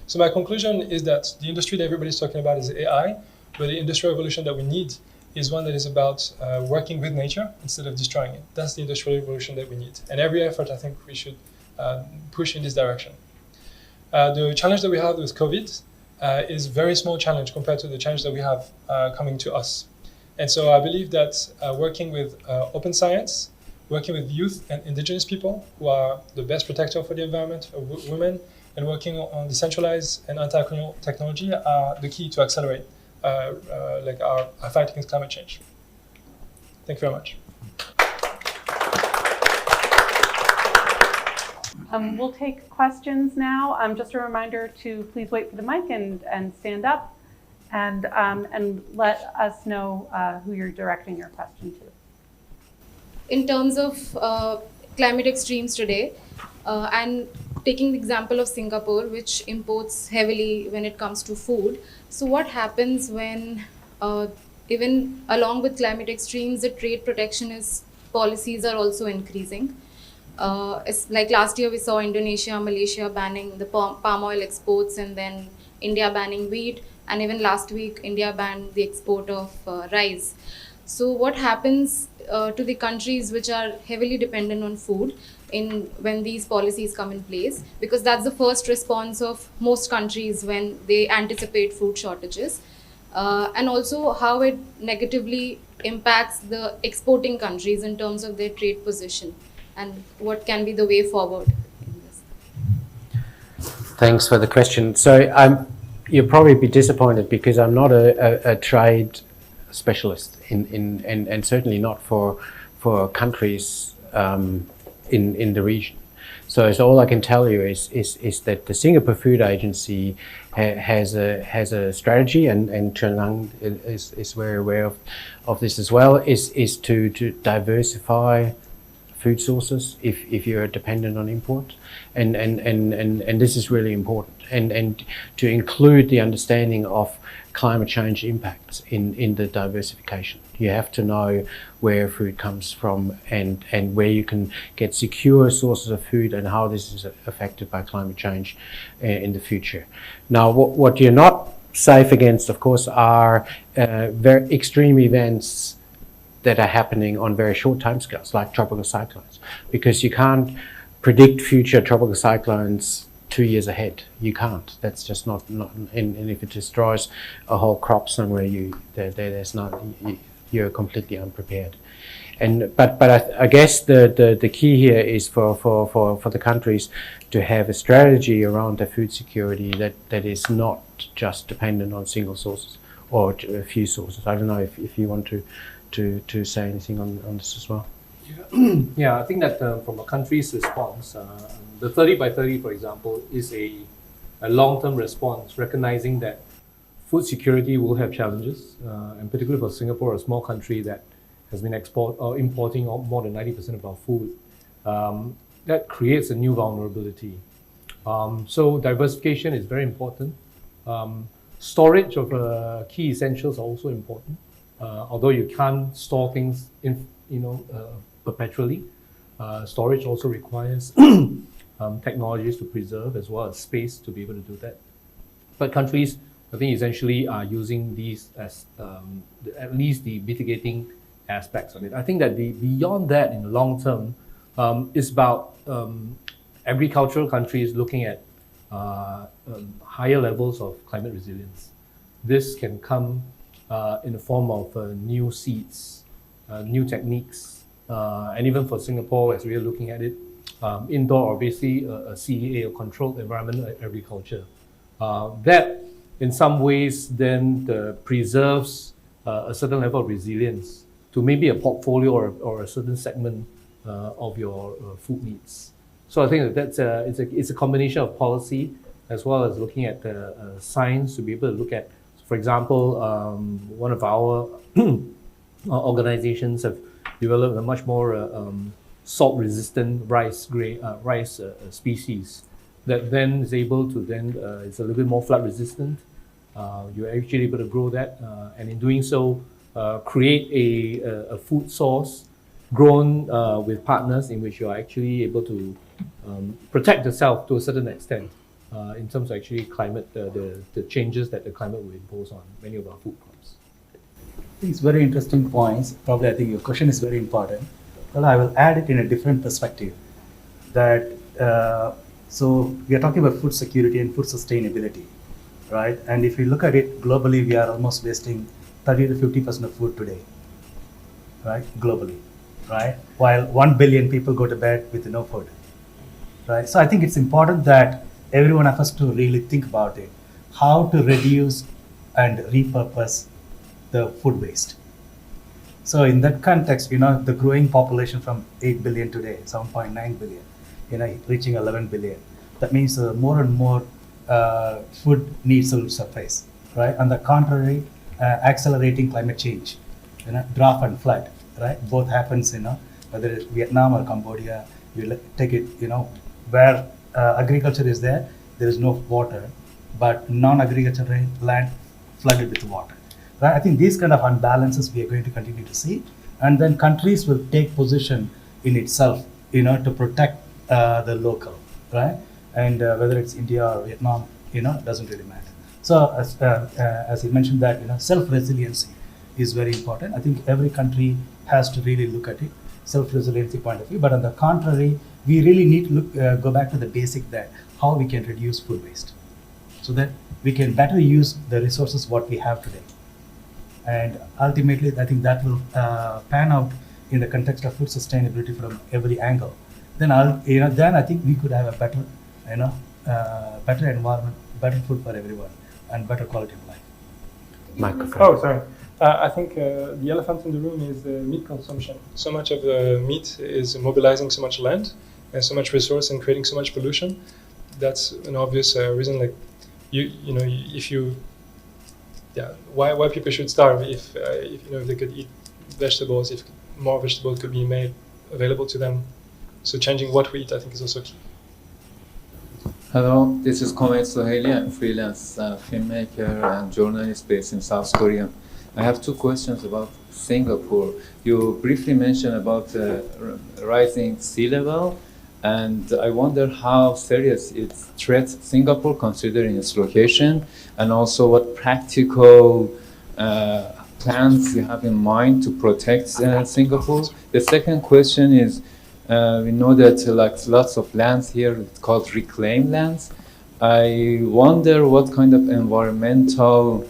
[SPEAKER 5] So my conclusion is that the industry that everybody's talking about is AI, but the industrial revolution that we need is one that is about working with nature instead of destroying it. That's the industrial revolution that we need. And every effort, I think we should push in this direction. The challenge that we have with COVID is a very small challenge compared to the challenge that we have coming to us. And so I believe that working with open science, working with youth and indigenous people who are the best protector for the environment, women, and working on decentralized and anti-colonial technology are the key to accelerate our fight against climate change. Thank you very much.
[SPEAKER 1] We'll take questions now. Just a reminder to please wait for the mic and stand up and let us know who you're directing your question to.
[SPEAKER 6] In terms of climate extremes today, and taking the example of Singapore, which imports heavily when it comes to food. So what happens when, even along with climate extremes, the trade protectionist policies are also increasing? It's like last year we saw Indonesia, Malaysia banning the palm oil exports, and then India banning wheat, and even last week India banned the export of rice. So what happens to the countries which are heavily dependent on food when these policies come in place? Because that's the first response of most countries when they anticipate food shortages. And also how it negatively impacts the exporting countries in terms of their trade position, and what can be the way forward in this?
[SPEAKER 4] Thanks for the question. So you'll probably be disappointed because I'm not a trade specialist and certainly not for countries in the region. So all I can tell you is that the Singapore Food Agency has a strategy, and Chen Lang is very aware of this as well, is to diversify food sources if you're dependent on import, and this is really important, and to include the understanding of climate change impacts in the diversification. You have to know where food comes from and where you can get secure sources of food and how this is affected by climate change in the future. Now, what you're not safe against, of course, are very extreme events that are happening on very short timescales, like tropical cyclones, because you can't predict future tropical cyclones 2 years ahead. You can't. That's just not and if it destroys a whole crop somewhere, you're completely unprepared. But I guess the key here is for the countries to have a strategy around their food security that is not just dependent on single sources or a few sources. I don't know if you want to say anything on this as well.
[SPEAKER 2] Yeah, I think that from a country's response, the 30 by 30, for example, is a long-term response, recognizing that food security will have challenges, and particularly for Singapore, a small country that has been importing more than 90% of our food, that creates a new vulnerability. So diversification is very important. Storage of key essentials are also important. Although you can't store things perpetually, storage also requires technologies to preserve as well as space to be able to do that. But countries, I think, essentially are using these as at least the mitigating aspects of it. I think that beyond that, in the long term, is about agricultural countries looking at higher levels of climate resilience. This can come in the form of new seeds, new techniques, and even for Singapore, as we are looking at it, indoor, obviously, a CEA, a controlled environmental agriculture. That, in some ways, then preserves a certain level of resilience to maybe a portfolio or a certain segment of your food needs. So I think that it's a combination of policy as well as looking at science to be able to look at. For example, one of our organizations have developed a much more salt-resistant rice species that then is able to it's a little bit more flood-resistant. You're actually able to grow that, and in doing so, create a food source grown with partners in which you're actually able to protect yourself to a certain extent in terms of actually climate, the changes that the climate will impose on many of our food crops.
[SPEAKER 3] It's very interesting points. Probably I think your question is very important. Well, I will add it in a different perspective. That so we are talking about food security and food sustainability, right? And if you look at it globally, we are almost wasting 30 to 50% of food today, right? Globally, right? While 1 billion people go to bed with no food, right? So I think it's important that every one of us to really think about it, how to reduce and repurpose the food waste. So in that context, the growing population from 8 billion today, 7.9 billion, reaching 11 billion. That means more and more food needs will surface, right? On the contrary, accelerating climate change, drought and flood, right? Both happens, whether it's Vietnam or Cambodia, you take it, where agriculture is there is no water, but non-agricultural land flooded with water. Right? I think these kind of unbalances we are going to continue to see, and then countries will take position in itself, to protect the local, right? And whether it's India or Vietnam, doesn't really matter. So as you mentioned that, self-resiliency is very important. I think every country has to really look at it, self-resiliency point of view. But on the contrary, we really need to go back to the basic that how we can reduce food waste, so that we can better use the resources what we have today. And ultimately, I think that will pan out in the context of food sustainability from every angle. Then I think we could have a better, better environment, better food for everyone, and better quality of life.
[SPEAKER 4] Microphone.
[SPEAKER 5] Oh, sorry. I think the elephant in the room is meat consumption. So much of the meat is mobilizing so much land and so much resource and creating so much pollution. That's an obvious reason. Like, why people should starve if they could eat vegetables, if more vegetables could be made available to them. So changing what we eat, I think, is also key.
[SPEAKER 7] Hello, this is Komet Sohaili. I'm a freelance filmmaker and journalist based in South Korea. I have two questions about Singapore. You briefly mentioned about rising sea level, and I wonder how serious it threats Singapore considering its location, and also what practical plans you have in mind to protect Singapore. The second question is, we know that lots of lands here it's called reclaimed lands. I wonder what kind of environmental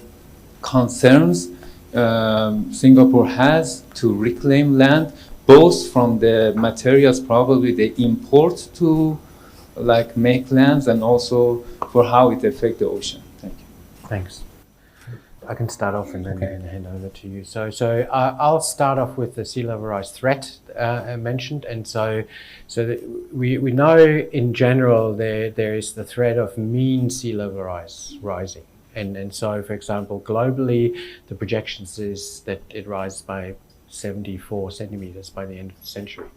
[SPEAKER 7] concerns Singapore has to reclaim land, both from the materials probably they import to make lands, and also for how it affects the ocean. Thank you.
[SPEAKER 4] Thanks. I can start off and then hand over to you. So I'll start off with the sea level rise threat mentioned, and so we know in general there is the threat of mean sea level rise rising, and so for example globally the projections is that it rises by 74 centimeters by the end of the century,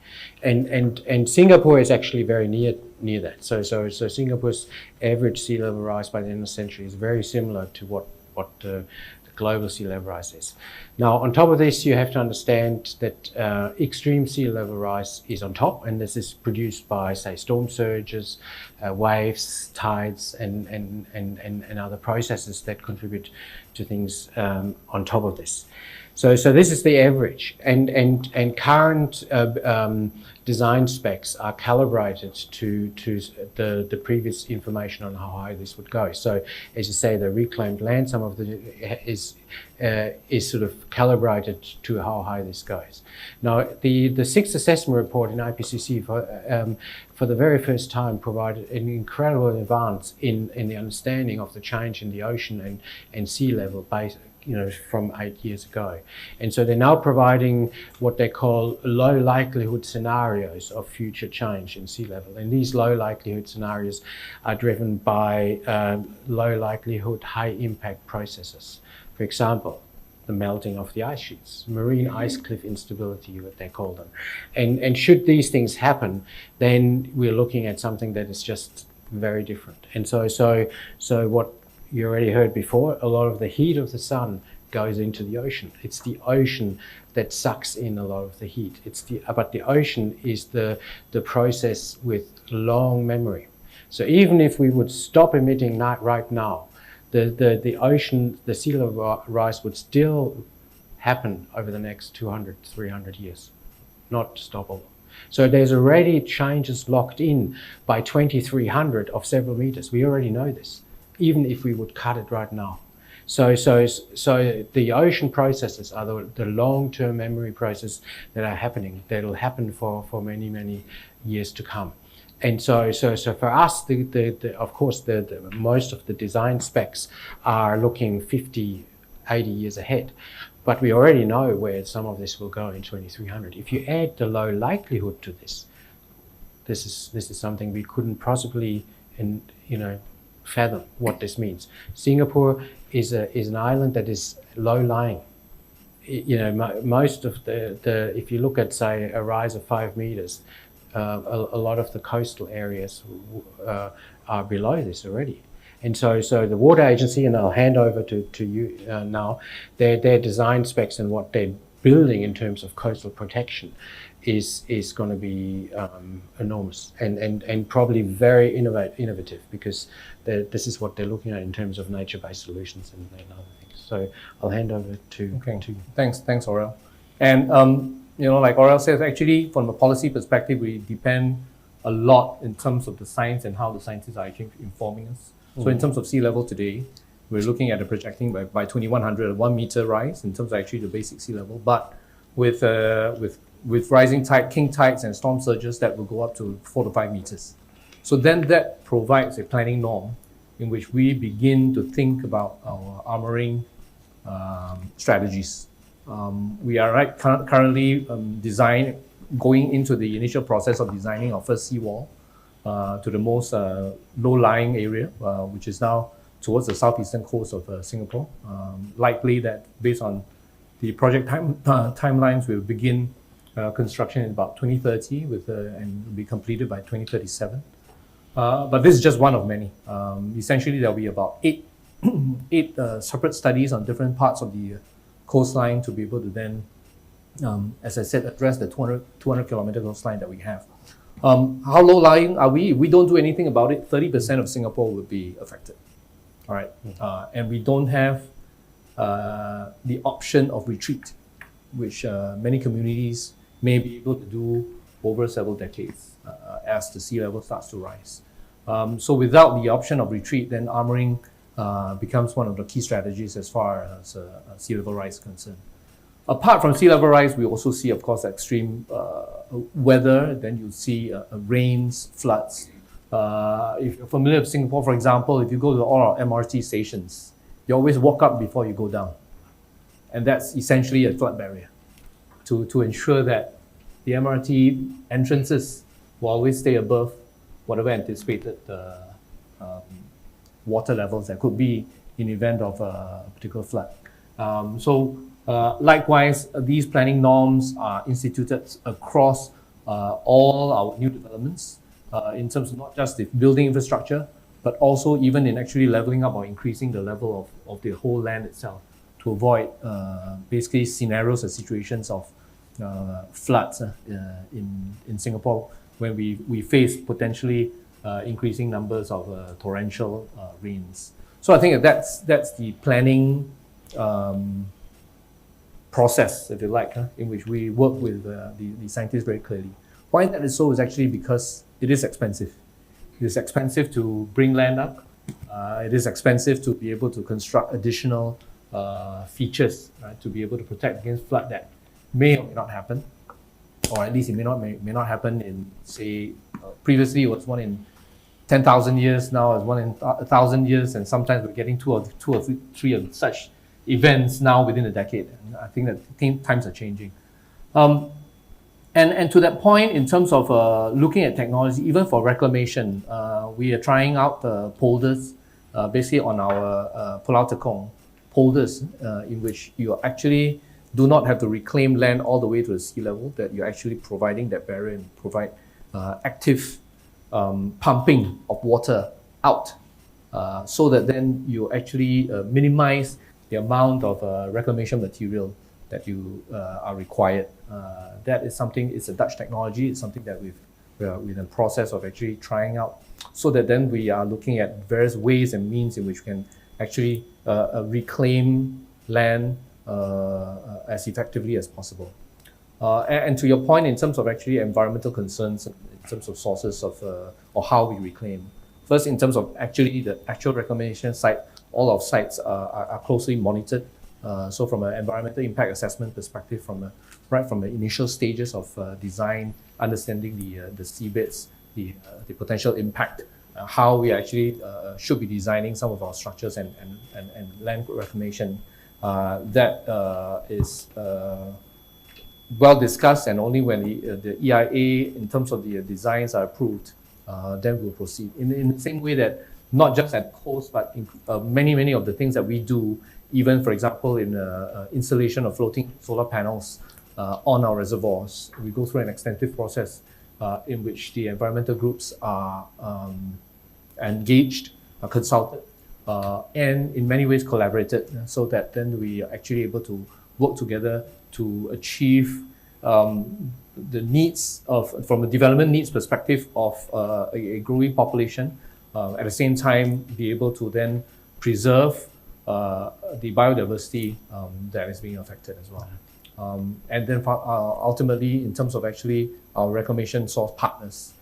[SPEAKER 4] and Singapore is actually very near that. So Singapore's average sea level rise by the end of the century is very similar to what the global sea level rise is. Now, on top of this, you have to understand that extreme sea level rise is on top, and this is produced by, say, storm surges, waves, tides, and other processes that contribute to things on top of this. So this is the average, and current design specs are calibrated to the previous information on how high this would go. So as you say, the reclaimed land, some of the is sort of calibrated to how high this goes. Now, the sixth assessment report in IPCC for the very first time provided an incredible advance in the understanding of the change in the ocean and sea level based, from 8 years ago. And so they're now providing what they call low likelihood scenarios of future change in sea level. And these low likelihood scenarios are driven by low likelihood, high impact processes. For example, the melting of the ice sheets, marine ice cliff instability, what they call them. And should these things happen, then we're looking at something that is just very different. And so what you already heard before, a lot of the heat of the sun goes into the ocean. It's the ocean that sucks in a lot of the heat. But the ocean is the process with long memory. So even if we would stop emitting right now, the ocean, the sea level rise would still happen over the next 200, 300 years, not stoppable. So there's already changes locked in by 2300 of several meters. We already know this, even if we would cut it right now. So the ocean processes are the long-term memory process that are happening, that'll happen for many, many years to come. And so for us, of course, most of the design specs are looking 50, 80 years ahead. But we already know where some of this will go in 2300. If you add the low likelihood to this is something we couldn't possibly, fathom what this means. Singapore is an island that is low-lying. Most of if you look at, say, a rise of 5 meters, a lot of the coastal areas are below this already. And so the Water Agency, and I'll hand over to you now, their design specs and what they're building in terms of coastal protection is going to be enormous and probably very innovative, because this is what they're looking at in terms of nature-based solutions and other things. So I'll hand over to you.
[SPEAKER 2] Thanks, Aurel. And like Aurel says, actually, from a policy perspective, we depend a lot in terms of the science and how the scientists are actually informing us. So in terms of sea level today, we're looking at projecting by 2100 a 1 meter rise in terms of actually the basic sea level. But with rising tide, king tides and storm surges, that will go up to 4 to 5 meters. So then that provides a planning norm in which we begin to think about our armoring strategies. We are currently going into the initial process of designing our first seawall to the most low-lying area, which is now towards the southeastern coast of Singapore. Likely that based on the project timelines, we'll begin construction in about 2030 and will be completed by 2037. But this is just one of many. Essentially, there'll be about eight separate studies on different parts of the coastline to be able to then, as I said, address the 200 kilometer coastline that we have. How low-lying are we? If we don't do anything about it, 30% of Singapore will be affected. All right, and we don't have the option of retreat, which many communities may be able to do over several decades as the sea level starts to rise. So without the option of retreat, then armoring becomes one of the key strategies as far as sea level rise is concerned. Apart from sea level rise, we also see, of course, extreme weather. Then you see rains, floods. If you're familiar with Singapore, for example, if you go to all our MRT stations, you always walk up before you go down. And that's essentially a flood barrier to ensure that the MRT entrances will always stay above whatever anticipated water levels that could be in event of a particular flood. Likewise, these planning norms are instituted across all our new developments in terms of not just the building infrastructure, but also even in actually leveling up or increasing the level of the whole land itself to avoid basically scenarios or situations of floods in Singapore when we face potentially increasing numbers of torrential rains. So I think that's the planning process, if you like, in which we work with the scientists very clearly. Why that is so is actually because it is expensive. It is expensive to bring land up. It is expensive to be able to construct additional features, right, to be able to protect against flood that may or may not happen, or at least it may not happen in, say, previously it was one in 10,000 years, now it's one in 1,000 years, and sometimes we're getting two or three of such events now within a decade. And I think that times are changing. And to that point, in terms of looking at technology, even for reclamation, we are trying out polders, basically on our Pulau Tekong polders, in which you actually do not have to reclaim land all the way to the sea level, that you're actually providing that barrier and provide active pumping of water out, so that then you actually minimize the amount of reclamation material that you are required. That is something, it's a Dutch technology, it's something that we're in the process of actually trying out, so that then we are looking at various ways and means in which we can actually reclaim land as effectively as possible. And to your point, in terms of actually environmental concerns, in terms of sources of or how we reclaim, first in terms of actually the actual reclamation site, all of sites are closely monitored. So from an environmental impact assessment perspective, right from the initial stages of design, understanding the seabeds, the potential impact, how we actually should be designing some of our structures and land reclamation, that is well discussed, and only when the EIA, in terms of the designs, are approved, then we'll proceed. In the same way that not just at coast, but in, many of the things that we do, even for example in installation of floating solar panels on our reservoirs, we go through an extensive process in which the environmental groups are engaged, consulted, and in many ways collaborated, so that then we are actually able to work together to achieve the needs from a development needs perspective of a growing population, at the same time be able to then preserve the biodiversity that is being affected as well. And then ultimately, in terms of actually our reclamation source partners,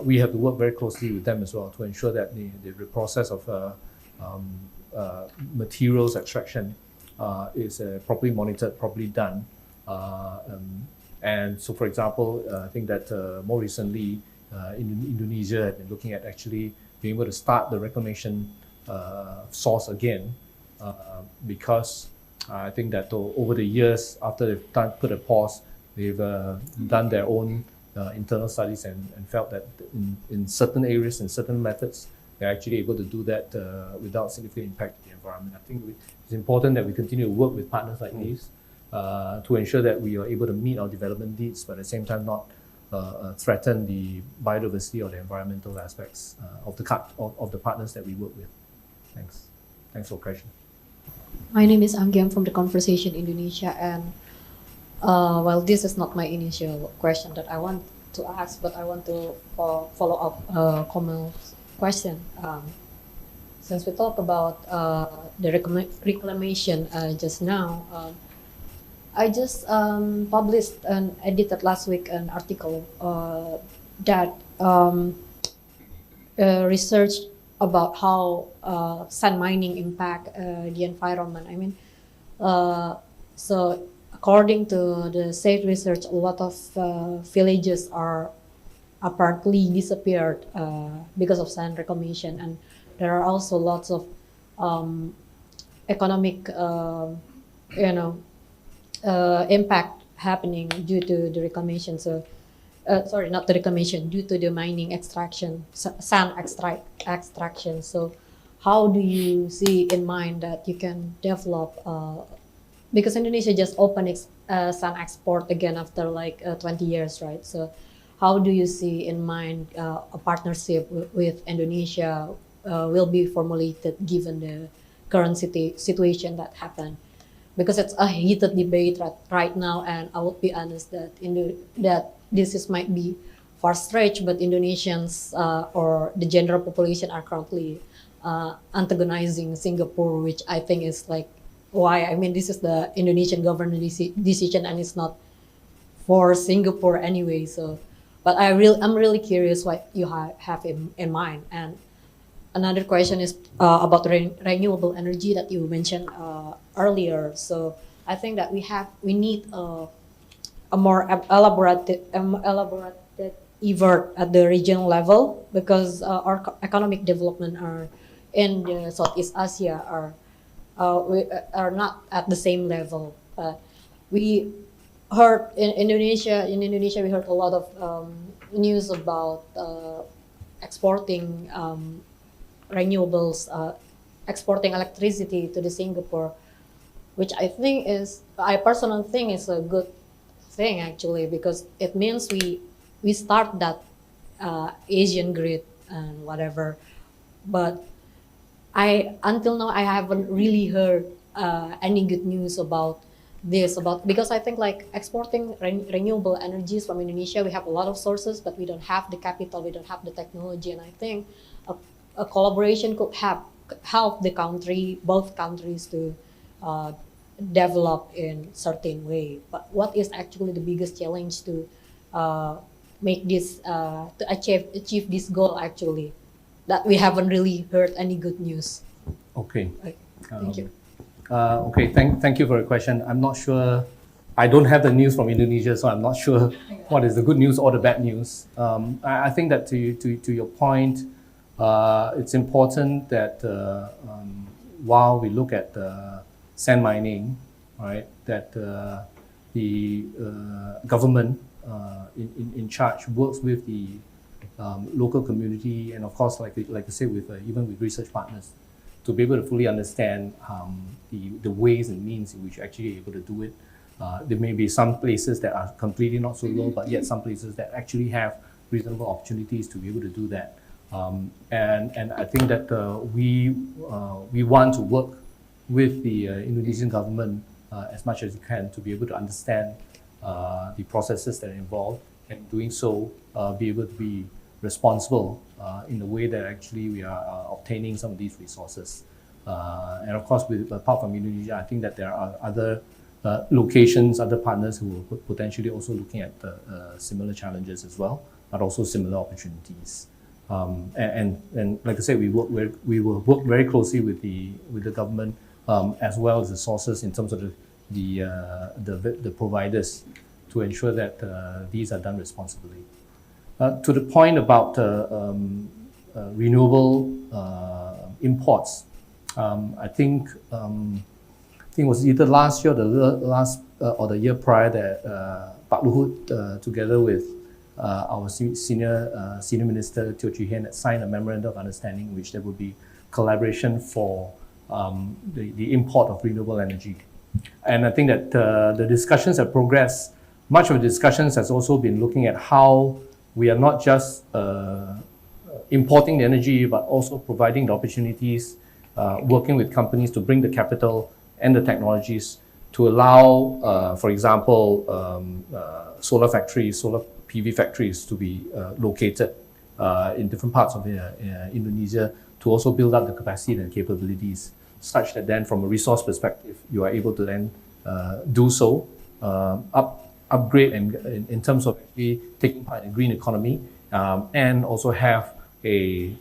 [SPEAKER 2] we have to work very closely with them as well to ensure that the process of materials extraction is properly monitored, properly done. And so, for example, I think that more recently, Indonesia had been looking at actually being able to start the reclamation source again, because I think that over the years, after they've put a pause, they've done their own internal studies and felt that in certain areas and certain methods, they're actually able to do that without significant impact to the environment. I think it's important that we continue to work with partners like these to ensure that we are able to meet our development needs, but at the same time not threaten the biodiversity or the environmental aspects of the partners that we work with. Thanks. Thanks for the question.
[SPEAKER 8] My name is Anggi. I'm from the Conversation Indonesia, and well, this is not my initial question that I want to ask, but I want to follow up Komal's question. Since we talk about the reclamation just now, I just published and edited last week an article that researched about how sand mining impact the environment. I mean, so according to the said research, a lot of villages are apparently disappeared because of sand reclamation, and there are also lots of economic, impact happening due to the reclamation. So, sorry, not the reclamation, due to the mining extraction, sand extraction. So, how do you see in mind that you can develop? Because Indonesia just opened sand export again after like 20 years, right? So, how do you see in mind a partnership with Indonesia will be formulated given the current situation that happened? Because it's a heated debate right now, and I would be honest that this might be far-stretched, but Indonesians or the general population are currently antagonizing Singapore, which I think is like why. I mean, this is the Indonesian government decision, and it's not for Singapore anyway. So, but I'm really curious what you have in mind. And another question is about renewable energy that you mentioned earlier. So I think that we need a more elaborated effort at the regional level, because our economic development are in the Southeast Asia are not at the same level. We heard in Indonesia. In Indonesia, we heard a lot of news about exporting renewables, exporting electricity to the Singapore, which I personally think is a good thing actually, because it means we start that Asian grid and whatever. But until now I haven't really heard any good news about this, because I think like exporting renewable energies from Indonesia, we have a lot of sources, but we don't have the capital, we don't have the technology, and I think a collaboration could help both countries to develop in certain way. But what is actually the biggest challenge to make this to achieve this goal actually, that we haven't really heard any good news?
[SPEAKER 2] Okay.
[SPEAKER 8] Thank you.
[SPEAKER 2] Okay, thank you for your question. I'm not sure, I don't have the news from Indonesia, so I'm not sure what is the good news or the bad news. I think that to your point, it's important that while we look at sand mining, right, that the government in charge works with the local community, and of course, like I say, with even with research partners, to be able to fully understand the ways and means in which you're actually able to do it. There may be some places that are completely not so low, but yet some places that actually have reasonable opportunities to be able to do that. And I think that we want to work with the Indonesian government as much as we can to be able to understand the processes that are involved, and doing so be able to be responsible in the way that actually we are obtaining some of these resources. And of course, apart from Indonesia, I think that there are other locations, other partners who are potentially also looking at similar challenges as well, but also similar opportunities. And like I said, we will work very closely with the government as well as the sources in terms of the providers to ensure that these are done responsibly. To the point about renewable imports, I think it was either last year or the year prior that Pak Luhut, together with our senior minister Teo Chee Hean, had signed a memorandum of understanding in which there would be collaboration for the import of renewable energy. And I think that the discussions have progressed. Much of the discussions has also been looking at how we are not just importing the energy, but also providing the opportunities, working with companies to bring the capital and the technologies to allow, for example, solar PV factories to be located in different parts of Indonesia, to also build up the capacity and capabilities, such that then from a resource perspective, you are able to then do so, upgrade in terms of actually taking part in the green economy, and also have a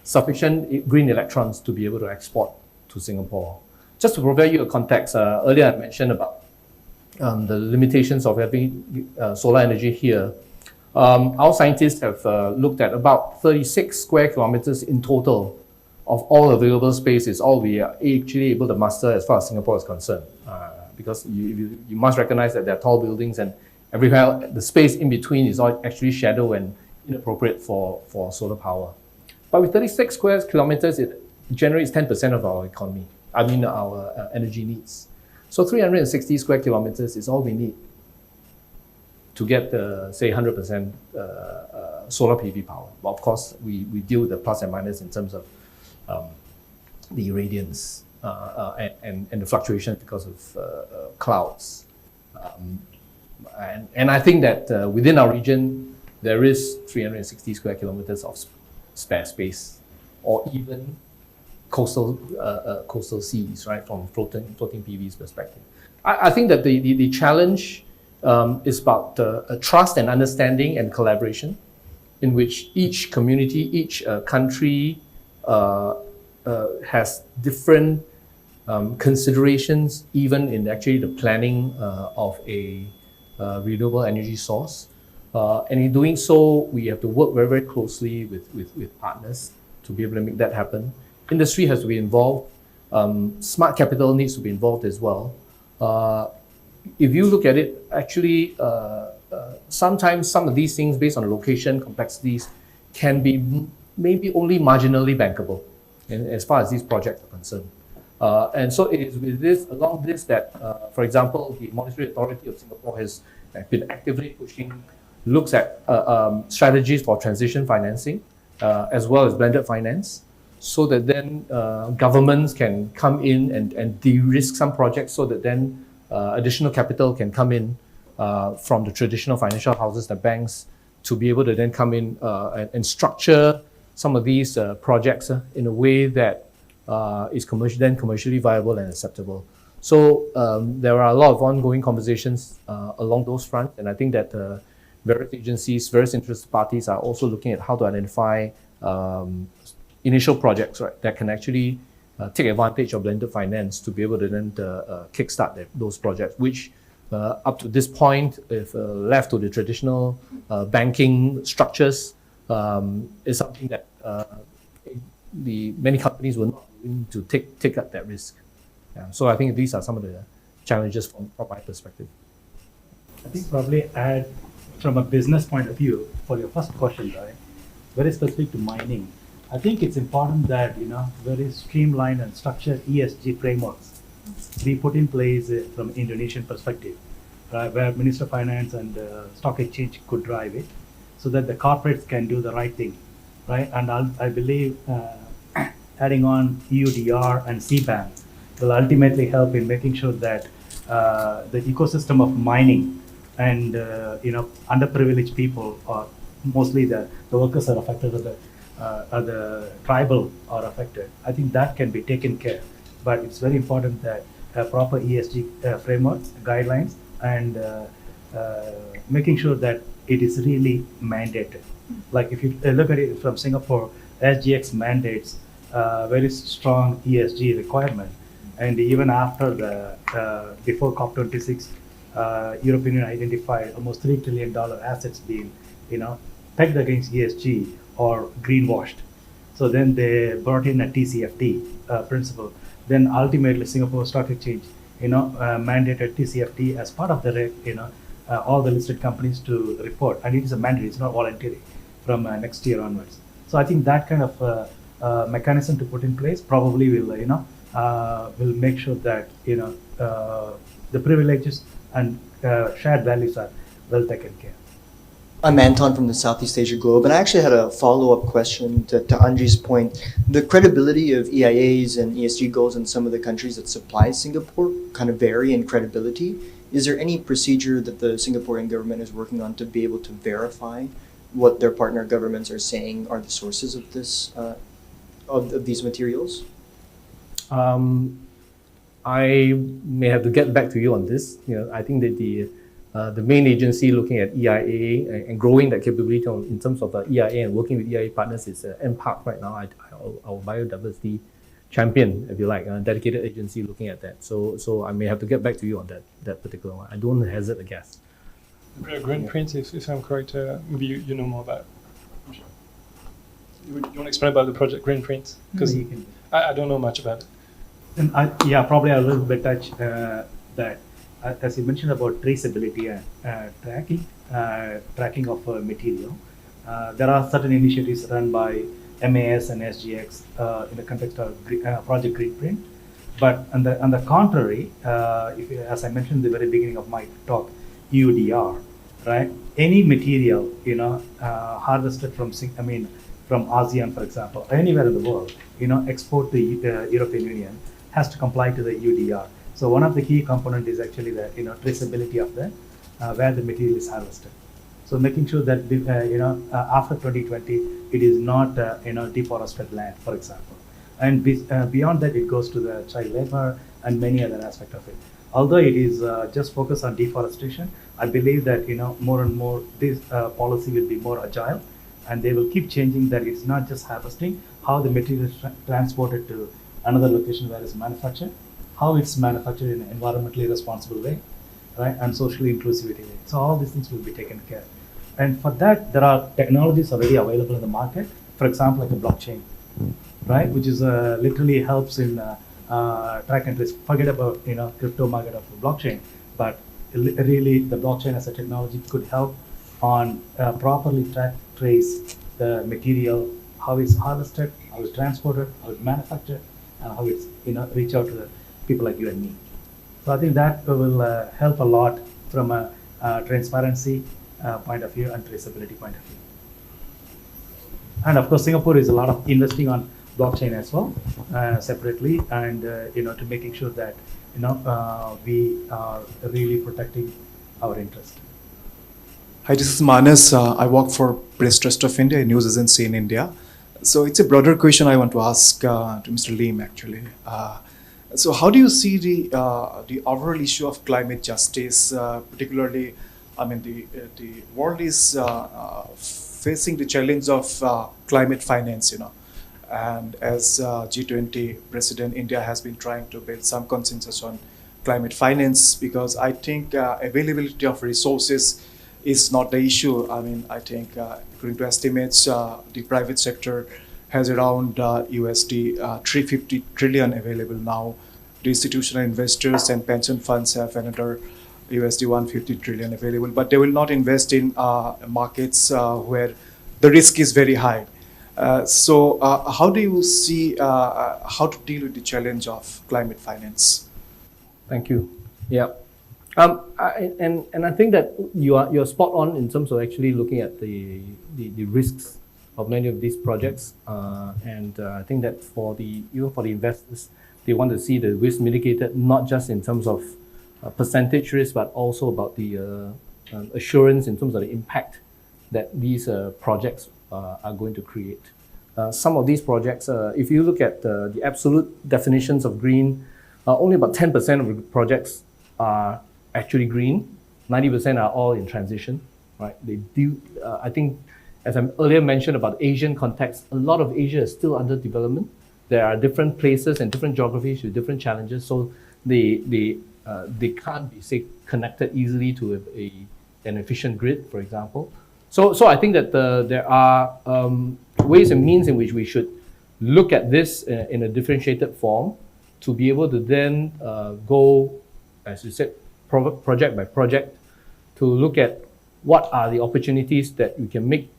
[SPEAKER 2] sufficient green electrons to be able to export to Singapore. Just to provide you a context, earlier I mentioned about the limitations of having solar energy here. Our scientists have looked at about 36 square kilometers in total of all available space is all we are actually able to muster as far as Singapore is concerned. Because you must recognize that there are tall buildings, and everywhere the space in between is all actually shadow and inappropriate for solar power. But with 36 square kilometers, it generates 10% of our economy, our energy needs. So 360 square kilometers is all we need to get the, say, 100% solar PV power. But of course, we deal with the plus and minus in terms of the irradiance and the fluctuations because of clouds. And I think that within our region, there is 360 square kilometers of spare space, or even coastal seas, right, from floating PV's perspective. I think that the challenge is about trust and understanding and collaboration, in which each community, each country has different considerations, even in actually the planning of a renewable energy source. And in doing so, we have to work very, very closely with partners to be able to make that happen. Industry has to be involved. Smart capital needs to be involved as well. If you look at it, actually, sometimes some of these things, based on location complexities, can be maybe only marginally bankable, as far as these projects are concerned. And so it is with this, along this, that, for example, the Monetary Authority of Singapore has been actively pushing, looks at strategies for transition financing, as well as blended finance, so that then governments can come in and de-risk some projects, so that then additional capital can come in from the traditional financial houses, the banks, to be able to then come in and structure some of these projects in a way that is commercially viable and acceptable. So there are a lot of ongoing conversations along those fronts, and I think that various agencies, various interested parties are also looking at how to identify initial projects, right, that can actually take advantage of blended finance to be able to then kickstart those projects, which up to this point, if left to the traditional banking structures, is something that the many companies will not be willing to take up that risk. Yeah. So I think these are some of the challenges from my perspective.
[SPEAKER 3] I think probably add from a business point of view for your first question, right? Very specific to mining. I think it's important that very streamlined and structured ESG frameworks be put in place from Indonesian perspective, right, where Minister of Finance and Stock Exchange could drive it, so that the corporates can do the right thing, right? And I believe adding on EUDR and CBAM will ultimately help in making sure that the ecosystem of mining and underprivileged people, or mostly the workers are affected, or the tribal are affected. I think that can be taken care. But it's very important that proper ESG frameworks, guidelines, and making sure that it is really mandated. Like if you look at it from Singapore, SGX mandates very strong ESG requirement. And even after before COP26, European Union identified almost $3 trillion assets being, pegged against ESG or greenwashed. So then they brought in a TCFD principle. Then ultimately Singapore Stock Exchange, mandated TCFD as part of the, all the listed companies to report. And it is a mandate, it's not voluntary from next year onwards. So I think that kind of mechanism to put in place probably will, will make sure that, the privileges and shared values are well taken care of.
[SPEAKER 9] I'm Anton from the Southeast Asia Globe, and I actually had a follow-up question to Anji's point. The credibility of EIAs and ESG goals in some of the countries that supply Singapore kind of vary in credibility. Is there any procedure that the Singaporean government is working on to be able to verify what their partner governments are saying are the sources of this of these materials?
[SPEAKER 2] I may have to get back to you on this. I think that the main agency looking at EIA and growing that capability in terms of EIA and working with EIA partners is NPARC right now, our biodiversity champion, if you like, a dedicated agency looking at that. So I may have to get back to you on that particular one. I don't hazard a guess.
[SPEAKER 5] Green print, if I'm correct, maybe you know more about it. You want to explain about the project Green Print? Because I don't know much about it.
[SPEAKER 3] And probably a little bit touch that. As you mentioned about traceability and tracking of material, there are certain initiatives run by MAS and SGX in the context of Project Green Print. But on the contrary, as I mentioned in the very beginning of my talk, EUDR, right? Any material harvested from ASEAN, for example, anywhere in the world, export to European Union has to comply to the EUDR. So one of the key components is actually the traceability of the where the material is harvested. So making sure that after 2020, it is not deforested land, for example. And beyond that, it goes to the child labor and many other aspects of it. Although it is just focused on deforestation, I believe that more and more this policy will be more agile, and they will keep changing that it's not just harvesting, how the material is transported to another location where it's manufactured, how it's manufactured in an environmentally responsible way, right, and socially inclusivity way. So all these things will be taken care. And for that, there are technologies already available in the market. For example, like a blockchain, right, which is literally helps in track and trace. Forget about crypto market of the blockchain, but really the blockchain as a technology could help on properly track trace the material, how it's harvested, how it's transported, how it's manufactured, and how it's reach out to the people like you and me. So I think that will help a lot from a transparency point of view and traceability point of view. And of course, Singapore is a lot of investing on blockchain as well, separately, and to making sure that we are really protecting our interest.
[SPEAKER 10] Hi, this is Manas. I work for Press Trust of India, a news agency in India. So it's a broader question I want to ask to Mr. Lim, actually. So how do you see the overall issue of climate justice, particularly, I mean, the world is facing the challenge of climate finance, and as G20 president, India has been trying to build some consensus on climate finance, because I think availability of resources is not the issue. I mean, I think according to estimates, the private sector has around USD 350 trillion available now. The institutional investors and pension funds have another USD 150 trillion available, but they will not invest in markets where the risk is very high. So how do you see how to deal with the challenge of climate finance?
[SPEAKER 2] Thank you. Yeah. And I think that you're spot on in terms of actually looking at the risks of many of these projects, and I think that for the investors, they want to see the risk mitigated, not just in terms of percentage risk, but also about the assurance in terms of the impact that these projects are going to create. Some of these projects, if you look at the absolute definitions of green, only about 10% of the projects are actually green. 90% are all in transition, right? They do. I think, as I earlier mentioned about Asian context, a lot of Asia is still under development. There are different places and different geographies with different challenges, so they can't be, say, connected easily to an efficient grid, for example. So I think that there are ways and means in which we should look at this in a differentiated form to be able to then go, as you said, project by project, to look at what are the opportunities that we can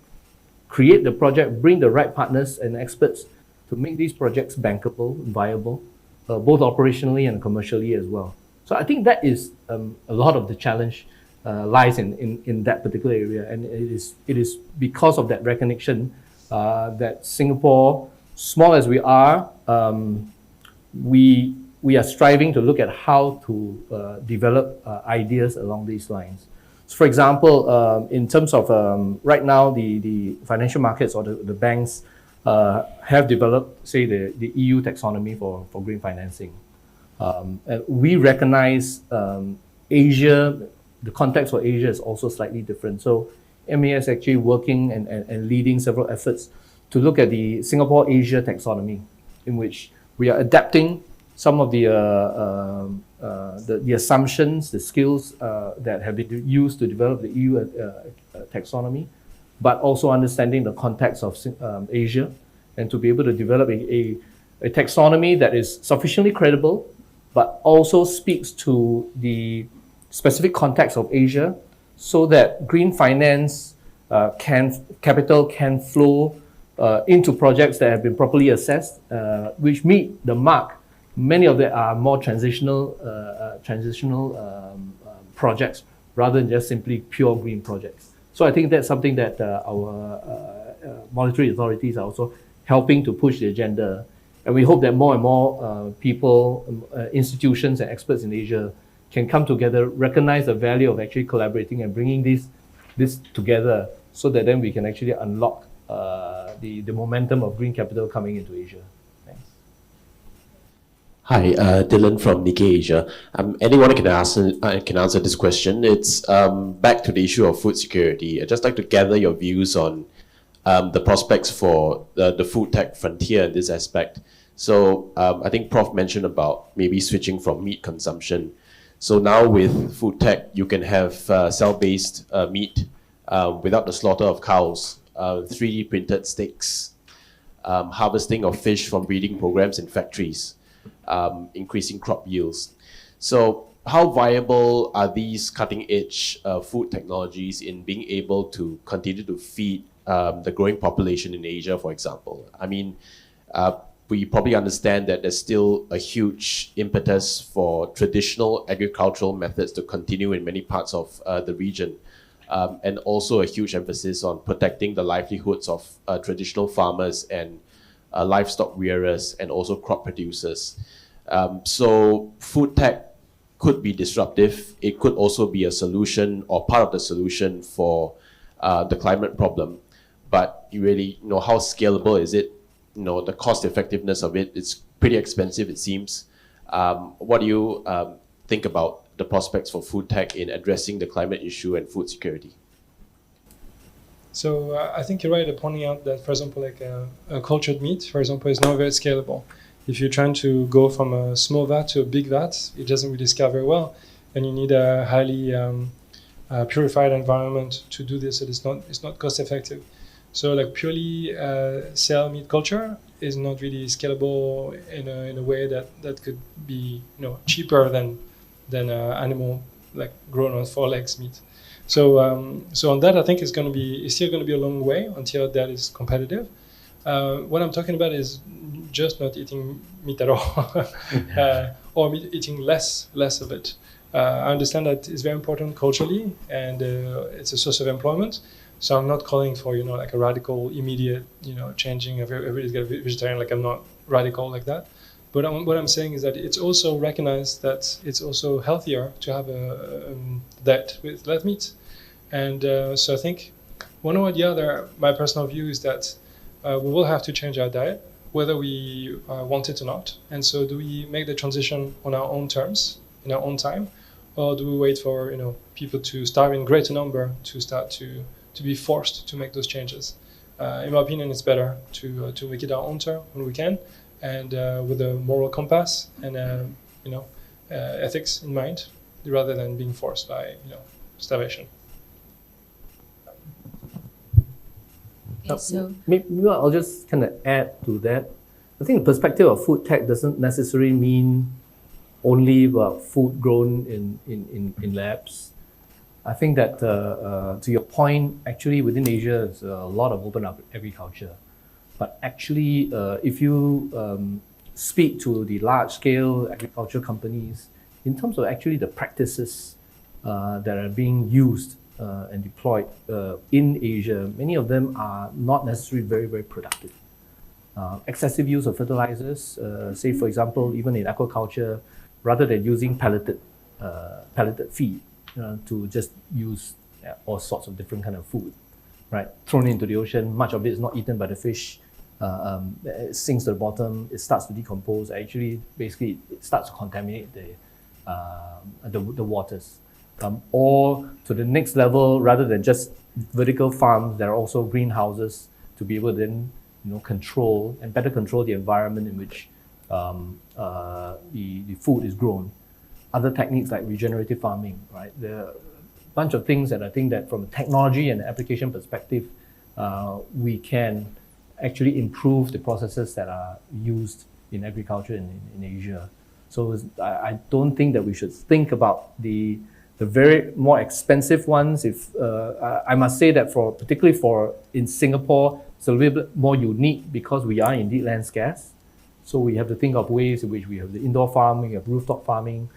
[SPEAKER 2] create the project, bring the right partners and experts to make these projects bankable, viable, both operationally and commercially as well. So I think that is a lot of the challenge lies in that particular area, and it is because of that recognition that Singapore, small as we are, we are striving to look at how to develop ideas along these lines. So for example, in terms of right now, the financial markets or the banks have developed, say, the EU taxonomy for green financing. And we recognize Asia, the context for Asia is also slightly different. So MAS actually working and leading several efforts to look at the Singapore-Asia taxonomy, in which we are adapting some of the assumptions, the skills that have been used to develop the EU taxonomy, but also understanding the context of Asia, and to be able to develop a taxonomy that is sufficiently credible, but also speaks to the specific context of Asia, so that green finance capital can flow into projects that have been properly assessed, which meet the mark. Many of them are more transitional projects rather than just simply pure green projects. So I think that's something that our monetary authorities are also helping to push the agenda. And we hope that more and more people, institutions and experts in Asia can come together, recognize the value of actually collaborating and bringing this together, so that then we can actually unlock the momentum of green capital coming into Asia. Thanks.
[SPEAKER 11] Hi, Dylan from Nikkei Asia. Anyone can answer this question. It's back to the issue of food security. I'd just like to gather your views on the prospects for the food tech frontier in this aspect. So I think Prof mentioned about maybe switching from meat consumption. So now with food tech, you can have cell-based meat without the slaughter of cows, 3D printed steaks, harvesting of fish from breeding programs in factories, increasing crop yields. So how viable are these cutting-edge food technologies in being able to continue to feed the growing population in Asia, for example? I mean, we probably understand that there's still a huge impetus for traditional agricultural methods to continue in many parts of the region, and also a huge emphasis on protecting the livelihoods of traditional farmers and livestock rearers and also crop producers. So food tech could be disruptive. It could also be a solution or part of the solution for the climate problem. But you really, how scalable is it? The cost effectiveness of it, it's pretty expensive, it seems. What do you think about the prospects for food tech in addressing the climate issue and food security?
[SPEAKER 5] So I think you're right at pointing out that, for example, like a cultured meat, for example, is not very scalable. If you're trying to go from a small vat to a big vat, it doesn't really scale very well, and you need a highly purified environment to do this. So it's not cost effective. So like purely cell meat culture is not really scalable in a way that could be cheaper than animal like grown on 4 legs meat. So on that, I think it's still going to be a long way until that is competitive. What I'm talking about is just not eating meat at all, or eating less of it. I understand that it's very important culturally, and it's a source of employment. So I'm not calling for like a radical, immediate changing of everybody's got to be vegetarian. Like I'm not radical like that. But what I'm saying is that it's also recognized that it's also healthier to have a diet with less meat. And so I think one or the other, my personal view is that we will have to change our diet, whether we want it or not. And so do we make the transition on our own terms, in our own time? Or do we wait for people to starve in greater number to start to be forced to make those changes? In my opinion, it's better to make it our own turn when we can, and with a moral compass and ethics in mind, rather than being forced by starvation.
[SPEAKER 6] Okay, so
[SPEAKER 2] Maybe I'll just kind of add to that. I think the perspective of food tech doesn't necessarily mean only about food grown in labs. I think that to your point, actually within Asia, there's a lot of open agriculture. But actually, if you speak to the large-scale agriculture companies, in terms of actually the practices that are being used and deployed in Asia, many of them are not necessarily very, very productive. Excessive use of fertilizers, say for example, even in aquaculture, rather than using pelleted feed, to just use all sorts of different kind of food, right? Thrown into the ocean, much of it is not eaten by the fish. It sinks to the bottom, it starts to decompose. Actually, basically, it starts to contaminate the waters. Or to the next level, rather than just vertical farms, there are also greenhouses to be able to then control and better control the environment in which the food is grown. Other techniques like regenerative farming, right? There are a bunch of things that I think that from a technology and application perspective, we can actually improve the processes that are used in agriculture in Asia. So I don't think that we should think about the very more expensive ones. If I must say that particularly in Singapore, it's a little bit more unique because we are indeed land scarce. So we have to think of ways in which we have the indoor farming, we have rooftop farming,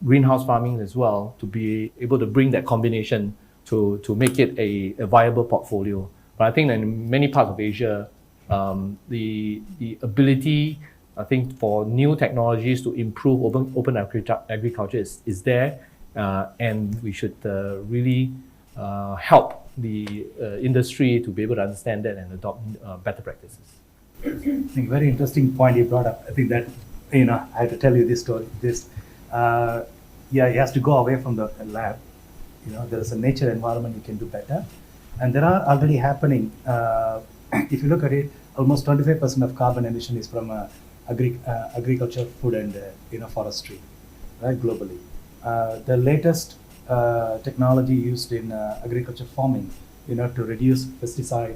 [SPEAKER 2] greenhouse farming as well, to be able to bring that combination to make it a viable portfolio. But I think that in many parts of Asia, the ability I think for new technologies to improve open agriculture is there, and we should really help the industry to be able to understand that and adopt better practices.
[SPEAKER 3] I think very interesting point you brought up. I think that, I had to tell you this story. It has to go away from the lab. There is a nature environment you can do better. And there are already happening, if you look at it, almost 25% of carbon emission is from agriculture, food and forestry, right, globally. The latest technology used in agriculture farming, to reduce pesticide,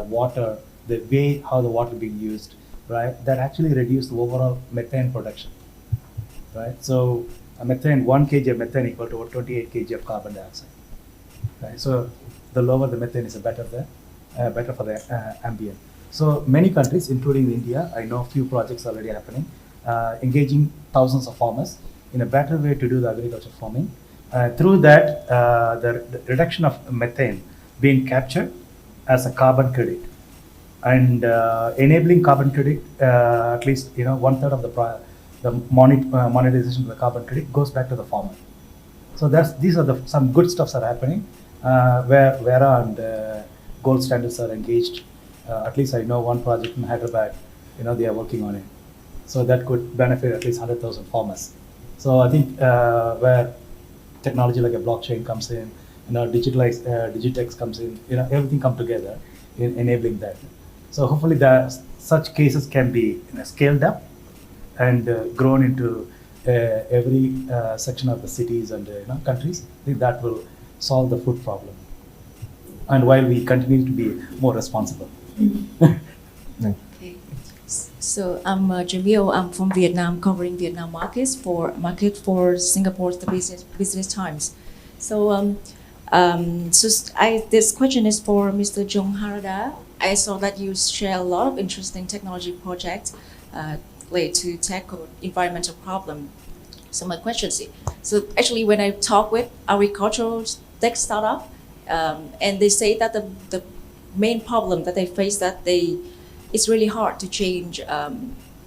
[SPEAKER 3] water, the way how the water being used, right, that actually reduced the overall methane production, right? So methane, 1 kg of methane equal to 28 kg of carbon dioxide, right? So the lower the methane is, better for the ambient. So many countries, including India, I know a few projects already happening, engaging thousands of farmers in a better way to do the agriculture farming. Through that, the reduction of methane being captured as a carbon credit, and enabling carbon credit, at least 1/3 of the monetization of the carbon credit goes back to the farmer. So these are some good stuffs are happening, where Vera and Gold Standards are engaged. At least I know one project in Hyderabad, they are working on it. So that could benefit at least 100,000 farmers. So I think where technology like a blockchain comes in, Digitex comes in, everything come together in enabling that. So hopefully such cases can be scaled up and grown into every section of the cities and countries. I think that will solve the food problem. And while we continue to be more responsible.
[SPEAKER 12] Okay. So I'm Jamil. I'm from Vietnam, covering Vietnam market for Singapore's the Business Times. So this question is for Mr. Jung-Harada. I saw that you share a lot of interesting technology projects related to tackle environmental problem. So my question is, so actually when I talk with agricultural tech startup, and they say that the main problem that they face it's really hard to change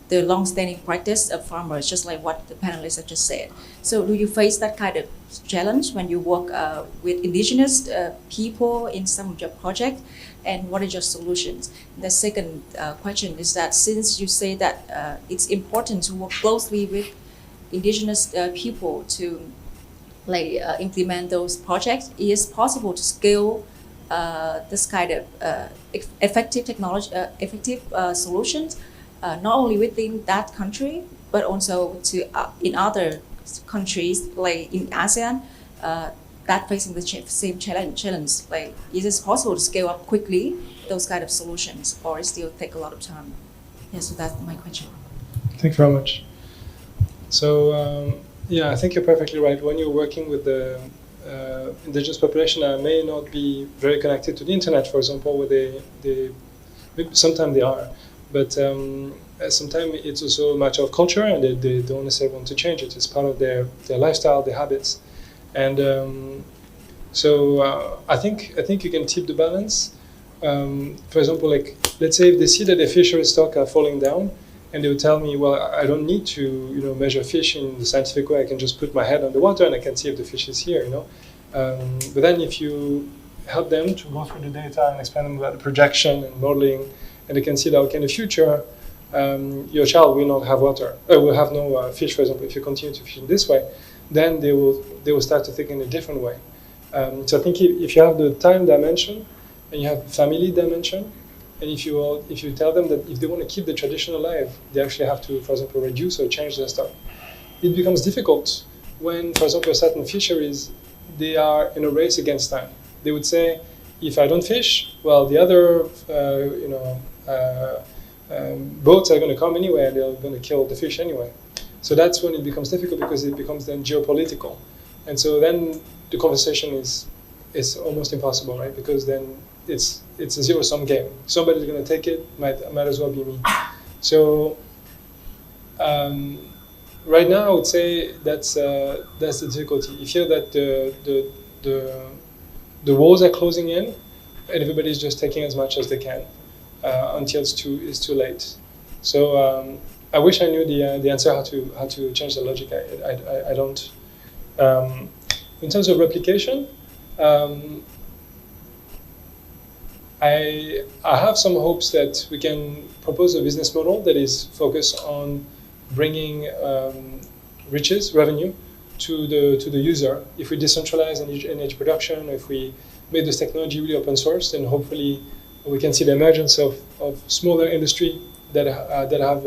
[SPEAKER 12] the long-standing practice of farmers, just like what the panelists have just said. So do you face that kind of challenge when you work with indigenous people in some of your projects? And what are your solutions? The second question is that since you say that it's important to work closely with indigenous people to implement those projects, is possible to scale this kind of effective technology, solutions, not only within that country, but also to in other countries like in ASEAN that facing the same challenge. Like, is it possible to scale up quickly those kind of solutions, or it still take a lot of time? Yeah, so that's my question.
[SPEAKER 5] Thank you very much. So I think you're perfectly right. When you're working with the indigenous population that may not be very connected to the internet, for example, where sometimes they are, but sometimes it's also a matter of culture, and they don't necessarily want to change it. It's part of their lifestyle, their habits, and I think you can tip the balance. For example, like, let's say if they see that the fishery stock are falling down, and they would tell me, well, I don't need to measure fish in the scientific way. I can just put my head underwater and I can see if the fish is here. But then if you help them to go through the data and explain them about the projection and modeling, and they can see that, okay, in the future, your child will not have water, will have no fish, for example, if you continue to fish in this way, then they will start to think in a different way. So I think if you have the time dimension and you have the family dimension, and if you tell them that if they want to keep the tradition alive, they actually have to, for example, reduce or change their stock. It becomes difficult when, for example, certain fisheries, they are in a race against time. They would say, if I don't fish, well, the other boats are going to come anyway, and they're going to kill the fish anyway. So that's when it becomes difficult, because it becomes then geopolitical. And so then the conversation is almost impossible, right? Because then it's a zero-sum game. Somebody's going to take it, might as well be me. So right now, I would say that's the difficulty. You feel that the walls are closing in, and everybody's just taking as much as they can until it's too late. So I wish I knew the answer how to change the logic. I don't. In terms of replication, I have some hopes that we can propose a business model that is focused on bringing riches, revenue, to the user. If we decentralize energy production, if we make this technology really open source, then hopefully we can see the emergence of smaller industry that have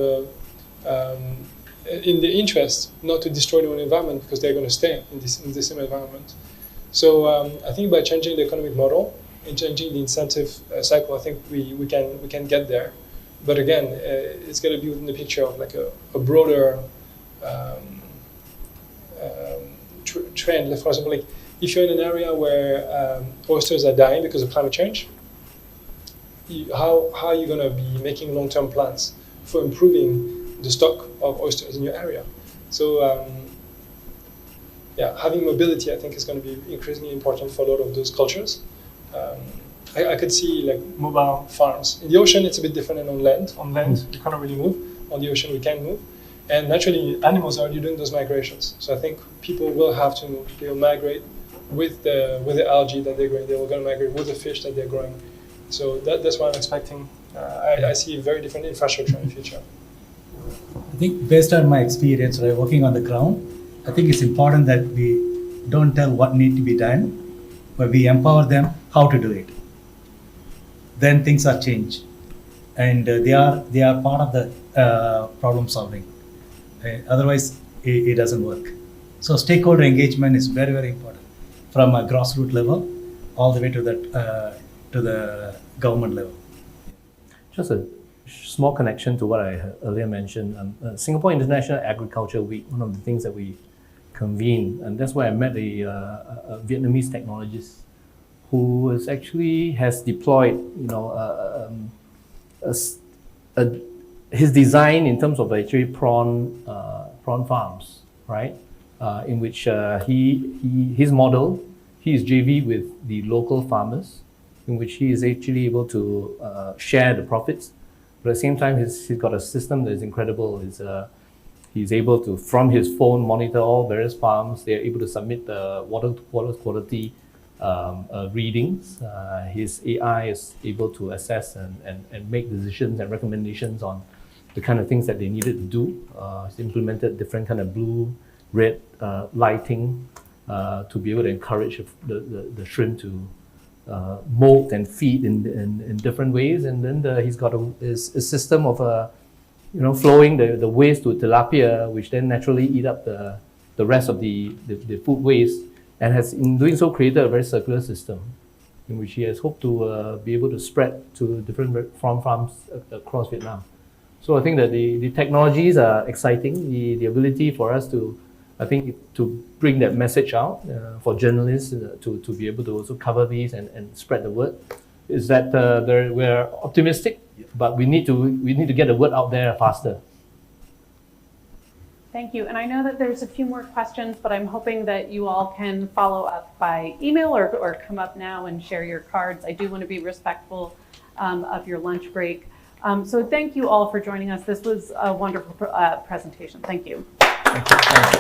[SPEAKER 5] in the interest not to destroy their own environment because they're going to stay in the same environment. So I think by changing the economic model and changing the incentive cycle, I think we can get there. But again, it's got to be within the picture of like a broader trend. For example, like if you're in an area where oysters are dying because of climate change, how are you going to be making long-term plans for improving the stock of oysters in your area? So yeah, having mobility, I think, is going to be increasingly important for a lot of those cultures. I could see like mobile farms. In the ocean, it's a bit different than on land. On land, you cannot really move. On the ocean, we can move. And naturally, animals are already doing those migrations. So I think people will have to move. They will migrate with the algae that they're growing. They will going to migrate with the fish that they're growing. So that's what I'm expecting. I see a very different infrastructure in the future.
[SPEAKER 3] I think based on my experience, working on the ground, I think it's important that we don't tell what needs to be done, but we empower them how to do it. Then things are changed, and they are part of the problem solving. Otherwise, it doesn't work. So stakeholder engagement is very, very important, from a grassroots level all the way to the government level.
[SPEAKER 2] Just a small connection to what I earlier mentioned. Singapore International Agriculture Week, one of the things that we convened, and that's where I met a Vietnamese technologist who has deployed, his design in terms of actually prawn farms, right? In which his model, he is JV with the local farmers, in which he is actually able to share the profits. But at the same time, he's got a system that is incredible. He's able to, from his phone, monitor all various farms. They're able to submit the water quality readings. His AI is able to assess and make decisions and recommendations on the kind of things that they needed to do. He's implemented different kind of blue, red lighting to be able to encourage the shrimp to molt and feed in different ways. And then he's got a system of flowing the waste to tilapia, which then naturally eat up the rest of the food waste, and has in doing so created a very circular system in which he has hoped to be able to spread to different farms across Vietnam. So I think that the technologies are exciting. The ability for us to bring that message out for journalists to be able to also cover these and spread the word is that we're optimistic, but we need to get the word out there faster.
[SPEAKER 1] Thank you. And I know that there's a few more questions, but I'm hoping that you all can follow up by email or come up now and share your cards. I do want to be respectful of your lunch break. So thank you all for joining us. This was a wonderful presentation. Thank you.
[SPEAKER 2] Thank you.